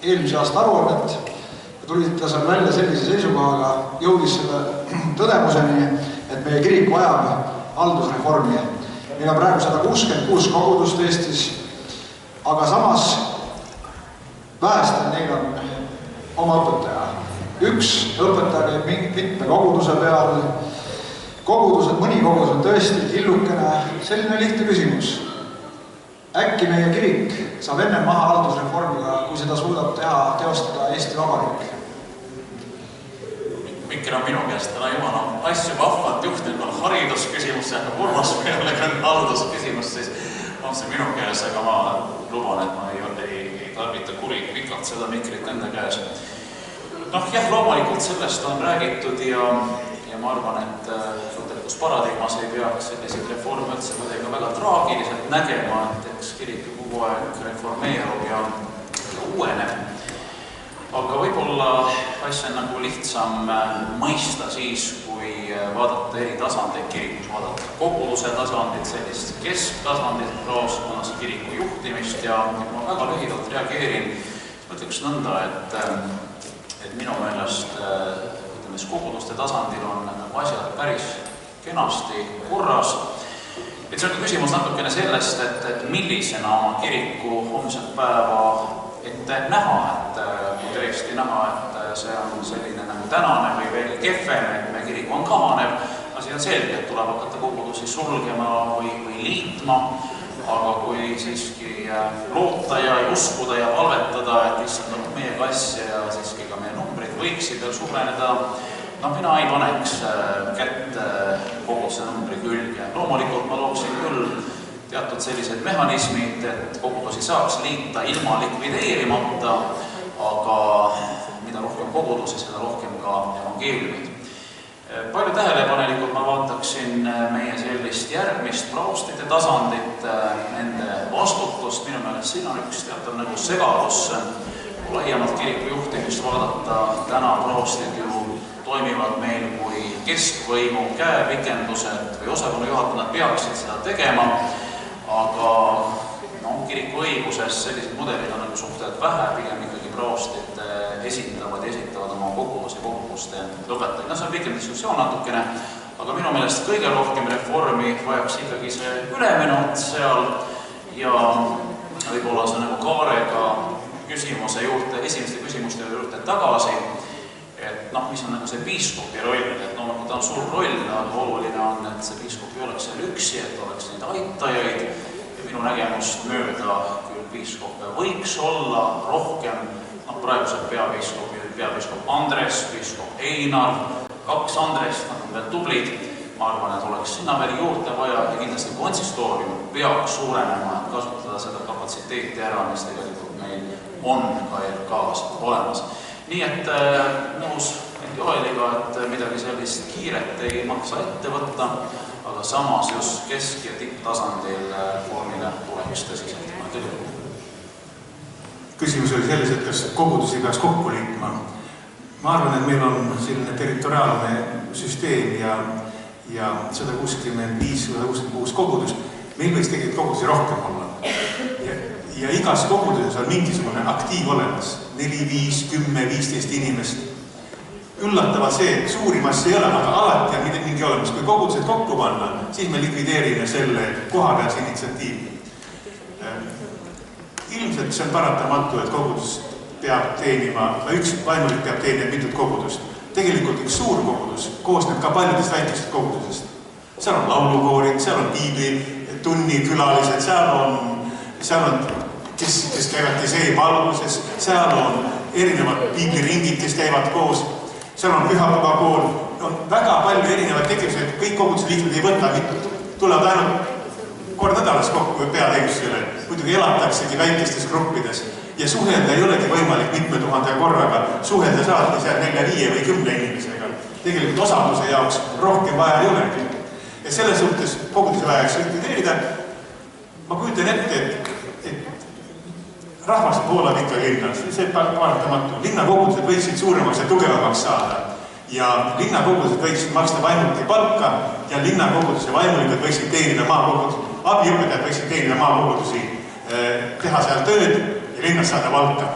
eelmise aasta aruannet ja tuli ta seal välja sellise seisukohaga, jõudis selle tõdemuseni, et meie kirik vajab haldusreformi. Meil on praegu 166 kogudust Eestis, aga samas vähestel neil on oma õpetaja. Üks õpetaja käib mitme koguduse peal. Kogudused, mõni kogudus on tõesti killukene. Selline lihtne küsimus. Äkki meie kirik saab enne maha haldusreformiga, kui seda suudab teostada Eesti Vabariik? Mikkel on minu käest täna jumala asju vahvalt juhtinud, on haridusküsimus, see hakkab Urmas peale küll haldusküsimus, siis on see minu käes, aga ma luban, et ma ei tarvita pikalt seda mikrit enda käes. Noh, jah, loomulikult sellest on räägitud ja ma arvan, et suhtetusparadigmas ei peaks selliseid reforme üldse kuidagi väga traagiliselt nägema, et eks kirik kogu aeg reformeerub ja uueneb. Aga võib-olla asja on nagu lihtsam mõista siis, kui vaadata eri tasandeid kirikus, vaadata koguduse tasandit, sellist kesktasandit, praoskonnas kiriku juhtimist ja ma väga lühidalt reageerin, mõtleks nõnda, et minu meelest koguduste tasandil on asjad päris kenasti korras. Et see on küsimus natukene sellest, et millisena oma kiriku homset päeva ette näha, et kui tõesti näha, et see on selline nagu tänane või veel kehvem, et me kiriku on kahanev, asi on selge, et tuleb hakata kogudusi sulgema või liitma, aga kui siiski loota ja uskuda ja palvetada, et issand on meie kass ja siiski ka meie numbrid võiksid veel suureneda, mina ei paneks kätt koguduse numbri külge. Loomulikult ma looksin küll teatud sellised mehhanismid, et kogudusi saaks liita ilma likvideerimata, aga mida rohkem kogudusi, seda rohkem ka evangeeliumid. Palju tähelepanelikult ma vaataksin meie sellist järgmist praostide tasandit, nende vastutust, minu meelest siin on üks teatav nagu segadus, kui laiemalt kiriku juhtimist vaadata, täna praostid ju toimivad meil kui keskvõimu käepikendused või osakonna juhatajad peaksid seda tegema, aga kiriku õiguses sellised mudelid on nagu suhteliselt vähe, pigem ikkagi praostid esitavad oma koguduste lõpetajaid. See on pikem diskussioon natukene, aga minu meelest kõige rohkem reformi vajaks ikkagi see üleminut seal ja võib-olla see nagu kaarega küsimuse juurde, esimeste küsimuste juurde tagasi, et mis on nagu see piiskopi roll, et ta on suur roll, aga oluline on, et see piiskop ei oleks seal üksi, et oleks neid aitajaid ja minu nägemust mööda küll piiskoppe võiks olla rohkem, praegused peapiiskop Andres, piiskop Einar, 2 Andrest, nad on veel tublid, ma arvan, et oleks sinna veel juurde vaja ja kindlasti konsistoorium peaks suurenema, et kasutada seda kapatsiteeti ära, mis tegelikult meil on ka RK-s olemas. Nii et nõus Joeliga, et midagi sellist kiiret ei maksa ette võtta, aga samas just kesk- ja tipptasandil reformile tuleks tõsiselt. Küsimus oli selles, et kas kogudusi peaks kokku liitma. Ma arvan, et meil on selline territoriaalne süsteem ja 165 kogudust. Meil võiks tegelikult kogudusi rohkem olla. Ja igas koguduses on mingisugune aktiiv olemas. 4, 5, 10, 15 inimest. Üllatava see, et suuri massi ei ole, aga alati on mingi olemas. Kui kogudused kokku panna, siis me likvideerime selle kohapealse initsiatiivi. Ilmselt see on paratamatu, et kogudus peab teenima, üks vaimulik peab teenima mitut kogudust. Tegelikult üks suur kogudus koosneb ka paljudest väikestest kogudusest. Seal on laulukoorid, seal on piiblitunni külalised, seal on kes käivad diseepalvuses, seal on erinevad piibliringid, kes käivad koos, seal on pühapäevakool, on väga palju erinevad tegevused, kõik koguduse liikmed ei võta mitut, tulevad ainult kord nädalas kokku peateenistusele, muidugi elataksegi väikestes gruppides ja suhelda ei olegi võimalik mitme tuhande korraga, suhelda saati seal 4, 5 või 10 inimesega. Tegelikult osaluse jaoks rohkem vaja ei olegi. Ja selle suhtes koguduse vajaks likvideerida. Ma kujutan ette, et rahvas voolab ikka linnas, see paratamatu. Linnakogudused võiksid suuremaks ja tugevamaks saada ja linnakogudused võiksid maksta vaimulike palka ja linnakoguduse vaimulikud võiksid teenida maakogudusi, abiõpetajad võiksid teenida maakogudusi, teha seal tööd ja linnas saada palka.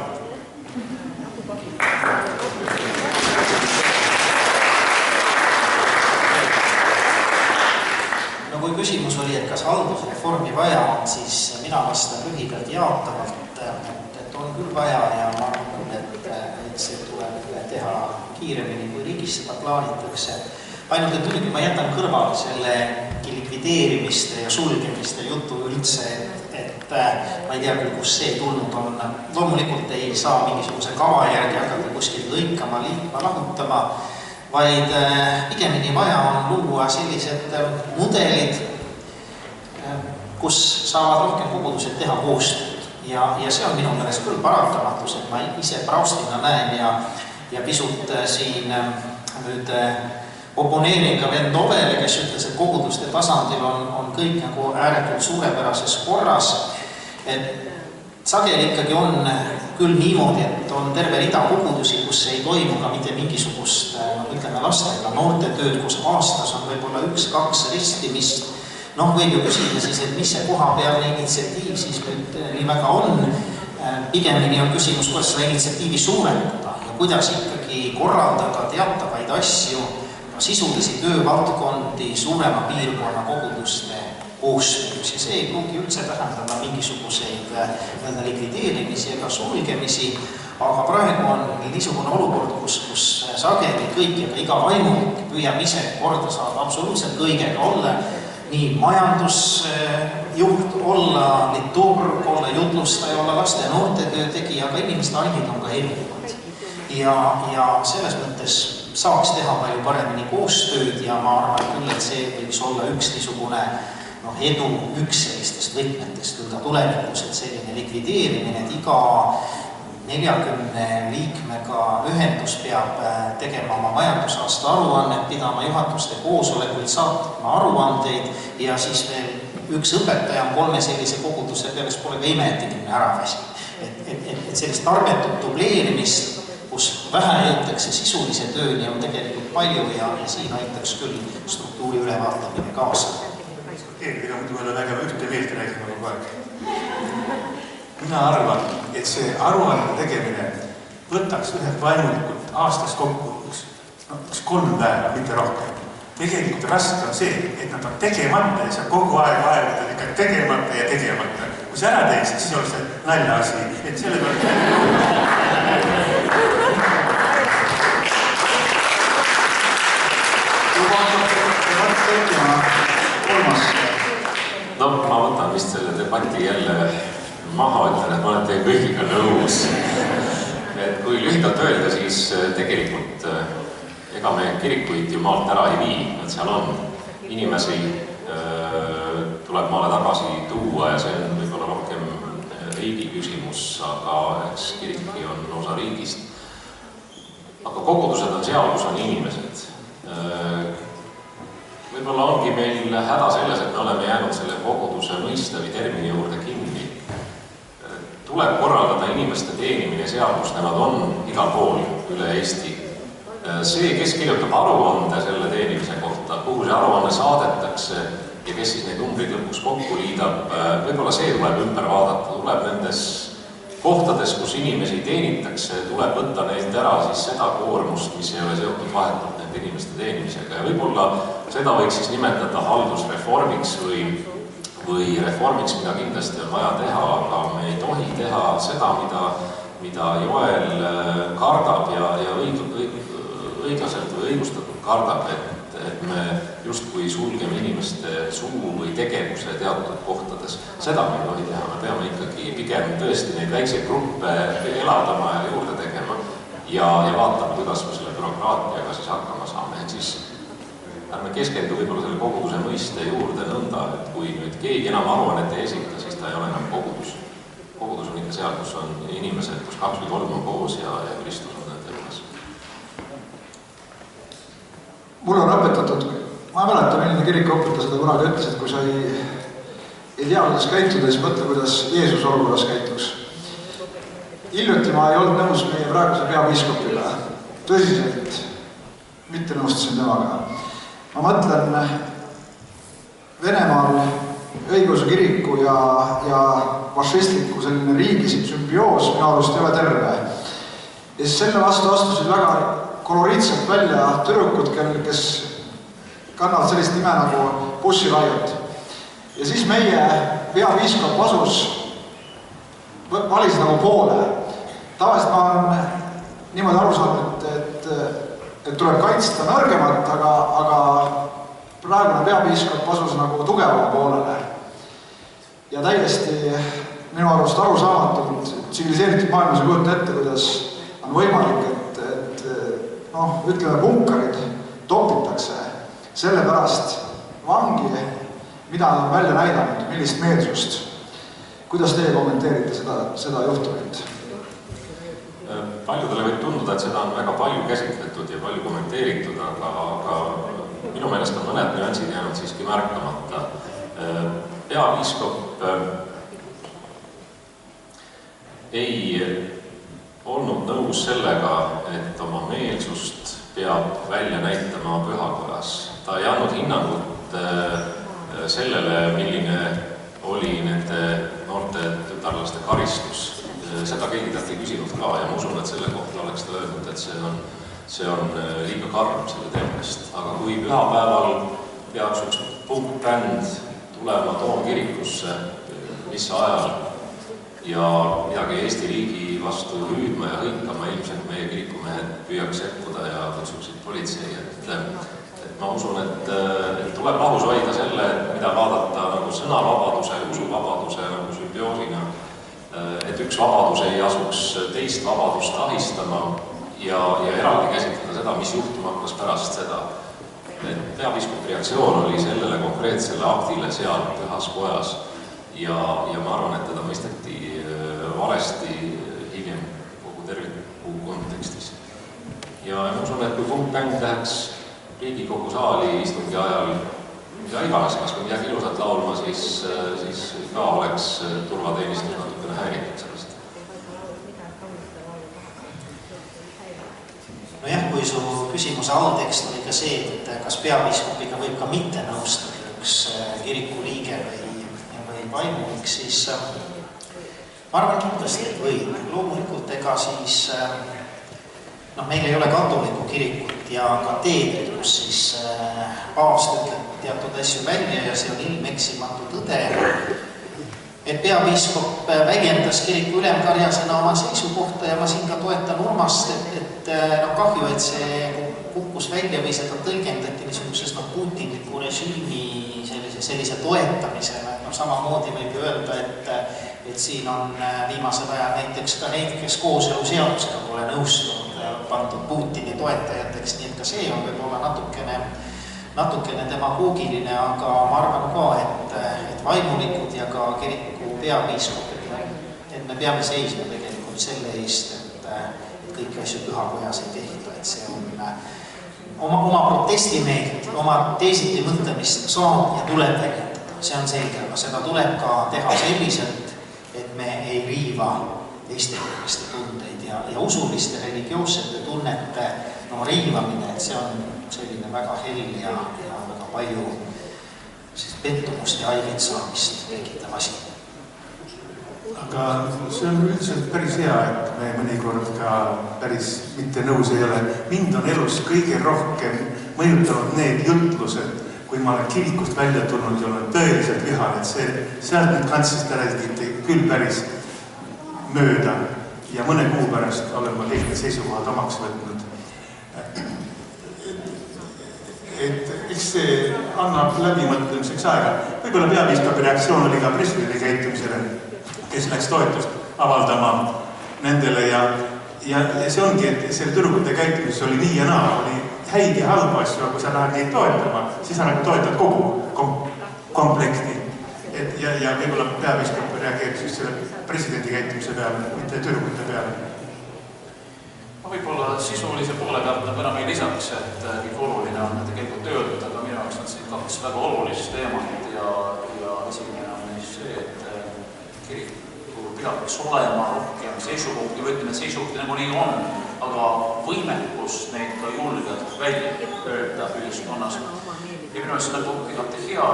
No kui küsimus oli, et kas haldusreformi vaja on, siis mina vastan lühidalt jaatavalt, et on küll vaja ja ma arvan, et see tuleb teha kiiremini, kui riigis seda plaanitakse. Ainult, et muidugi ma jätan kõrvale selle likvideerimiste ja sulgemiste jutu üldse, et ma ei tea küll, kus see tulnud on. Loomulikult ei saa mingisuguse kava järgi hakata kuskil lõikama, liitma, lahutama. vaid pigemini vaja on luua sellised mudelid, kus saavad rohkem kogudused teha koostööd. Ja see on minu meelest küll paratamatus, et ma ise praustina näen ja pisut siin nüüd oponeerin ka vend Ovele, kes ütles, et koguduste tasandil on kõik nagu ääretult suurepärases korras. Et sageli ikkagi on küll niimoodi, et on terve rida kogudusi, kus ei toimu ka mitte mingisugust, ütleme, lastega noortetööd, kus aastas on võib-olla 1-2 ristimist. Võib ju küsida siis, et mis see kohapealne initsiatiiv siis nüüd nii väga on. Pigemini on küsimus, kuidas seda initsiatiivi suurendada ja kuidas ikkagi korraldada teatavaid asju, sisulisi töövaldkondi suurema piirkonna koguduste koostöös. Ja see ei pruugi üldse tähendada mingisuguseid likvideerimisi ega sulgemisi, aga praegu on niisugune olukord, kus sageli kõik ja ka iga vaimulik püüab ise korda saada absoluutselt kõigega olla, nii majandusjuht olla, liturg olla, jutlustaja olla, laste ja noortetöö tegija, aga inimeste ainid on ka erinevad. Ja selles mõttes saaks teha palju paremini koostööd ja ma arvan küll, et see võiks olla üks niisugune edu üks sellistest võtmetest küll ka tulevikus, et selline likvideerimine, et iga 40 liikmega ühendus peab tegema oma majandusaasta aruannet, pidama juhatuste koosolekuid, saatma aruandeid ja siis veel üks õpetaja on 3 sellise koguduse peales pole ka imeetikimine ära väsi. Et sellist tarbetut dubleerimist, kus vähe jõutakse sisulise tööni on tegelikult palju ja siin aitaks küll struktuuri ülevaatamine kaasa. Eeldega muidu meil on väga ühte meelt räägima kogu aeg. Mina arvan, et see aruande tegemine võtaks ühelt vaimulikult aastas kokku üks 3 päeva, mitte rohkem. Tegelikult raske on see, et nad on tegemata ja see kogu aeg aevad ikka tegemata ja tegemata. Kui see ära teeksid, siis oleks see nalja asi, et selle pealt... No, ma võtan vist selle debati jälle maha, ütlen, et ma olen teie kõigiga nõus. Et kui lühidalt öelda, siis tegelikult ega me kirikuid ju maalt ära ei vii, et seal on inimesi, tuleb maale tagasi tuua ja see on võib-olla rohkem riigi küsimus, aga eks kiriki on osa riigist. Aga kogudused on seal, kus on inimesed. Võib-olla ongi meil häda selles, et me oleme jäänud selle koguduse mõiste või termini juurde kinni. Tuleb korraldada inimeste teenimine seal, kus nemad on igal pool üle Eesti. See, kes kirjutab aruande selle teenimise kohta, kuhu see aruanne saadetakse ja kes siis neid numbrid lõpuks kokku liidab, võib-olla see tuleb ümber vaadata, tuleb nendes kohtades, kus inimesi teenitakse, tuleb võtta neilt ära siis seda koormust, mis ei ole seotud vahetult nende inimeste teenimisega ja võib-olla seda võiks siis nimetada haldusreformiks või reformiks, mida kindlasti on vaja teha, aga me ei tohi teha seda, mida Joel kardab ja õiglaselt või õigustatult kardab, et me justkui sulgeme inimeste suu või tegevuse teatud kohtades. Seda me ei tohi teha, me peame ikkagi pigem tõesti neid väikseid gruppe elavdama ja juurde tegema ja vaatama, kuidas me selle bürokraatiaga siis hakkama saame. Et siis ärme keskendu võib-olla selle koguduse mõiste juurde nõnda, et kui nüüd keegi enam aruannet ei esita, siis ta ei ole enam kogudus. Kogudus on ikka seal, kus on inimesed, kus 2 või 3 on koos ja Kristus on nende juures. Mul on õpetatud, ma ei mäleta, milline kirikuõpetaja seda kunagi ütles, et kui sa ei tea, kuidas käituda, siis mõtle, kuidas Jeesus olukorras käituks. Hiljuti ma ei olnud nõus meie praeguse peapiiskopiga. Tõsiselt mitte nõustusin temaga. Ma mõtlen Venemaal õigeusu kiriku ja fašistliku selline riigi sümbioos minu arust ei ole terve. Ja siis selle vastu astusid väga koloriitselt välja tüdrukud, kes kannavad sellist nime nagu bussiraiud. Ja siis meie peapiiskop asus valis nagu poole. Tavaliselt ma olen niimoodi aru saanud, et tuleb kaitsta nõrgemat, aga praegune peapiiskop asus nagu tugevama poolele. Ja täiesti minu arust arusaamatud tsiviliseeritud maailmas ei kujuta ette, kuidas on võimalik, et ütleme, punkarid topitakse sellepärast vangi, mida nad on välja näidanud, millist meelsust. Kuidas teie kommenteerite seda juhtumit? Paljudele võib tunduda, et seda on väga palju käsitletud ja palju kommenteeritud, aga minu meelest on mõned nüansid jäänud siiski märkamata. Peapiiskop ei olnud nõus sellega, et oma meelsust peab välja näitama pühakojas. Ta ei andnud hinnangut sellele, milline oli nende noorte tütarlaste karistus. Seda keegi talt ei küsinud ka ja ma usun, et selle kohta oleks ta öelnud, et see on liiga karm selle teemest. Aga kui pühapäeval peaks üks punkbänd tulema Toomkirikusse missa ajal ja midagi Eesti riigi vastu hüüdma ja hõikama, ilmselt meie kirikumehed püüaks sekkuda ja kutsuksid politsei. Et ma usun, et tuleb lahus hoida selle, mida vaadata nagu sõnavabaduse, usuvabaduse nagu sümbioosina, et üks vabadus ei asuks teist vabadust ahistama ja eraldi käsitleda seda, mis juhtuma hakkas pärast seda. Peapiiskopi reaktsioon oli sellele konkreetsele aktile seal pühas kojas ja ma arvan, et teda mõisteti valesti hiljem kogu terviku kontekstis. Ja ma usun, et kui punktbänd läheks Riigikogu saali istungi ajal mida iganes, kas või midagi ilusat laulma, siis ka oleks turvateenistus natukene häiritud sellest. Nojah, kui su küsimuse alltekst oli ka see, et kas peapiiskopiga võib ka mitte nõustada üks kiriku liige või vaimulik, siis ma arvan kindlasti, et võib. Loomulikult ega siis meil ei ole katoliku kirikut ja kateedrit, kus siis paavst ütleb teatud asju välja ja see on ilmeksimatu tõde. Et peapiiskop väljendas kiriku ülemkarjasena oma seisukohta ja ma siin ka toetan Urmast, et kahju, et see kukkus välja või seda tõlgendati niisuguses putinliku režiimi sellise toetamisele. Samamoodi võib ju öelda, et siin on viimasel ajal näiteks ka neid, kes kooseluseadusega pole nõustunud pandud Putini toetajateks, nii et ka see on võib-olla natukene demagoogiline, aga ma arvan ka, et vaimulikud ja ka kiriku peapiiskopid, et me peame seisma tegelikult selle eest, et kõiki asju pühakojas ei tehta, et see on oma protestimeelt, oma teisiti mõtlemist saab ja tuleb väljendada, see on selge, aga seda tuleb ka teha selliselt, et me ei riiva teiste inimeste tundeid ja usuliste religioossete tunnete riivamine, et see on selline väga hell ja väga palju pettumust ja haiget saamist tekitav asi. Aga see on üldiselt päris hea, et me mõnikord ka päris mitte nõus ei ole. Mind on elus kõige rohkem mõjutanud need jutlused, kui ma olen kirikust välja tulnud ja olen tõeliselt vihan, et sealt nüüd kantsist räägiti küll päris mööda ja mõne kuu pärast olen ma kõik need seisukohad omaks võtnud. Et eks see annab läbimõtlemiseks aega. Võib-olla peapiiskopi reaktsioon oli ka presidendi käitumisele, kes läks toetust avaldama nendele ja see ongi, et selle tüdrukute käitumises oli nii ja naa, oli häid ja halba asju, aga kui sa lähed neid toetama, siis sa toetad kogu komplekti. Ja võib-olla peapiiskop reageeris just selle presidendi käitumise peale, mitte tüdrukute peale. Ma võib-olla sisulise poole pealt enam ei lisaks, et kõik oluline on tegelikult öeldud, aga minu jaoks on siin kaks väga olulist teemat ja esimene on see, et kiriku peaks olema rohkem seisukohti, või ütleme, et seisukohti nagu nii on, aga võimekus neid ka julgelt välja öelda ühiskonnas. Ja minu jaoks nagu igati hea,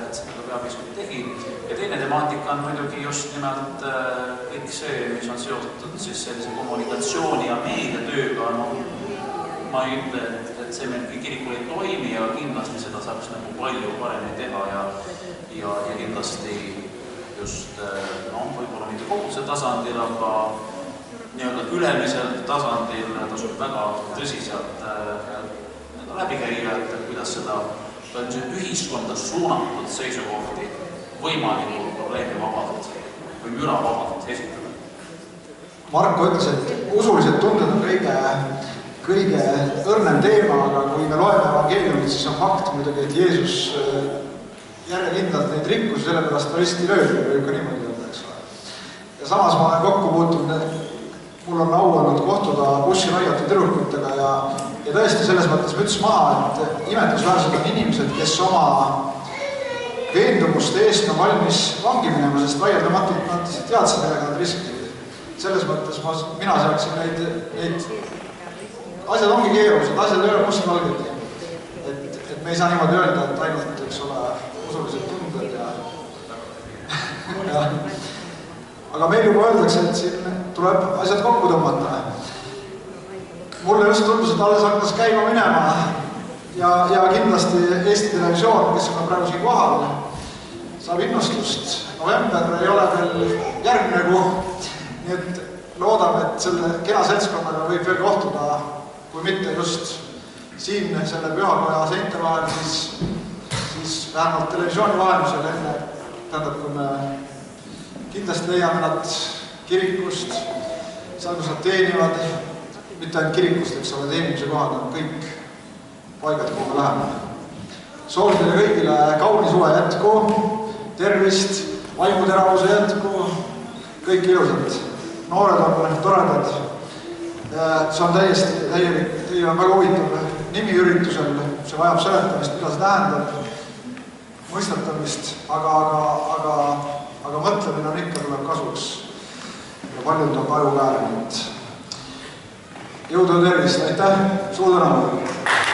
et seda peapiiskop tegi. Ja teine temaatika on muidugi just nimelt kõik see, mis on seotud siis sellise kommunikatsiooni ja meediatööga. Ma ei ütle, et see meil kirikul ei toimi ja kindlasti seda saaks nagu palju paremini teha ja kindlasti just võib-olla mitte koguse tasandil, aga nii-öelda ülemisel tasandil tasub väga tõsiselt läbi käia, et kuidas seda ühiskonda suunatud seisukohti võimalikult probleemivabalt või müravabalt esitada. Marko ütles, et usulised tunded on kõige kõige õrnem teema, aga kui me loeme evangeeliumit, siis on fakt muidugi, et Jeesus järjekindlalt neid rikkus, sellepärast ta risti löödi, võib ka niimoodi öelda, eks ole. Ja samas ma olen kokku puutunud, mul on au olnud kohtuda bussiraiate tüdrukutega ja tõesti selles mõttes müts maha, et imetlusväärsed on inimesed, kes oma veendumuste eest on valmis vangi minema, sest vaieldamatult nad teadsid, millega nad riskivad. Selles mõttes mina saaksin neid asjad ongi keerulised, asjad ei ole mustvalged. Et me ei saa niimoodi öelda, et ainult, eks ole, usulised tunded ja aga meil juba öeldakse, et siin tuleb asjad kokku tõmmata. Mulle just tundus, et alles hakkas käima minema ja kindlasti Eesti Televisioon, kes on praegu siin kohal, saab innustust. November ei ole veel järgmine kuu, nii et loodame, et selle kena seltskonnaga võib veel kohtuda, kui mitte just siin selle pühakoja seinte vahel, siis vähemalt televisiooni vahelusel enne, tähendab, kui me kindlasti leiame nad kirikust, seal, kus nad teenivad, mitte ainult kirikust, eks ole, teenimise kohad on kõik paigad, kuhu me läheme. Soovin teile kõigile kauni suve jätku, tervist, vaimuteravuse jätku, kõik ilusad. Noored on toredad. See on täiesti täielik, teil on väga huvitav nimi üritusel, see vajab seletamist, mida see tähendab, mõistatamist, aga mõtlemine on ikka tuleb kasuks ja paljud on aju väärnud. Jõudu ja tervist, aitäh, suur tänu!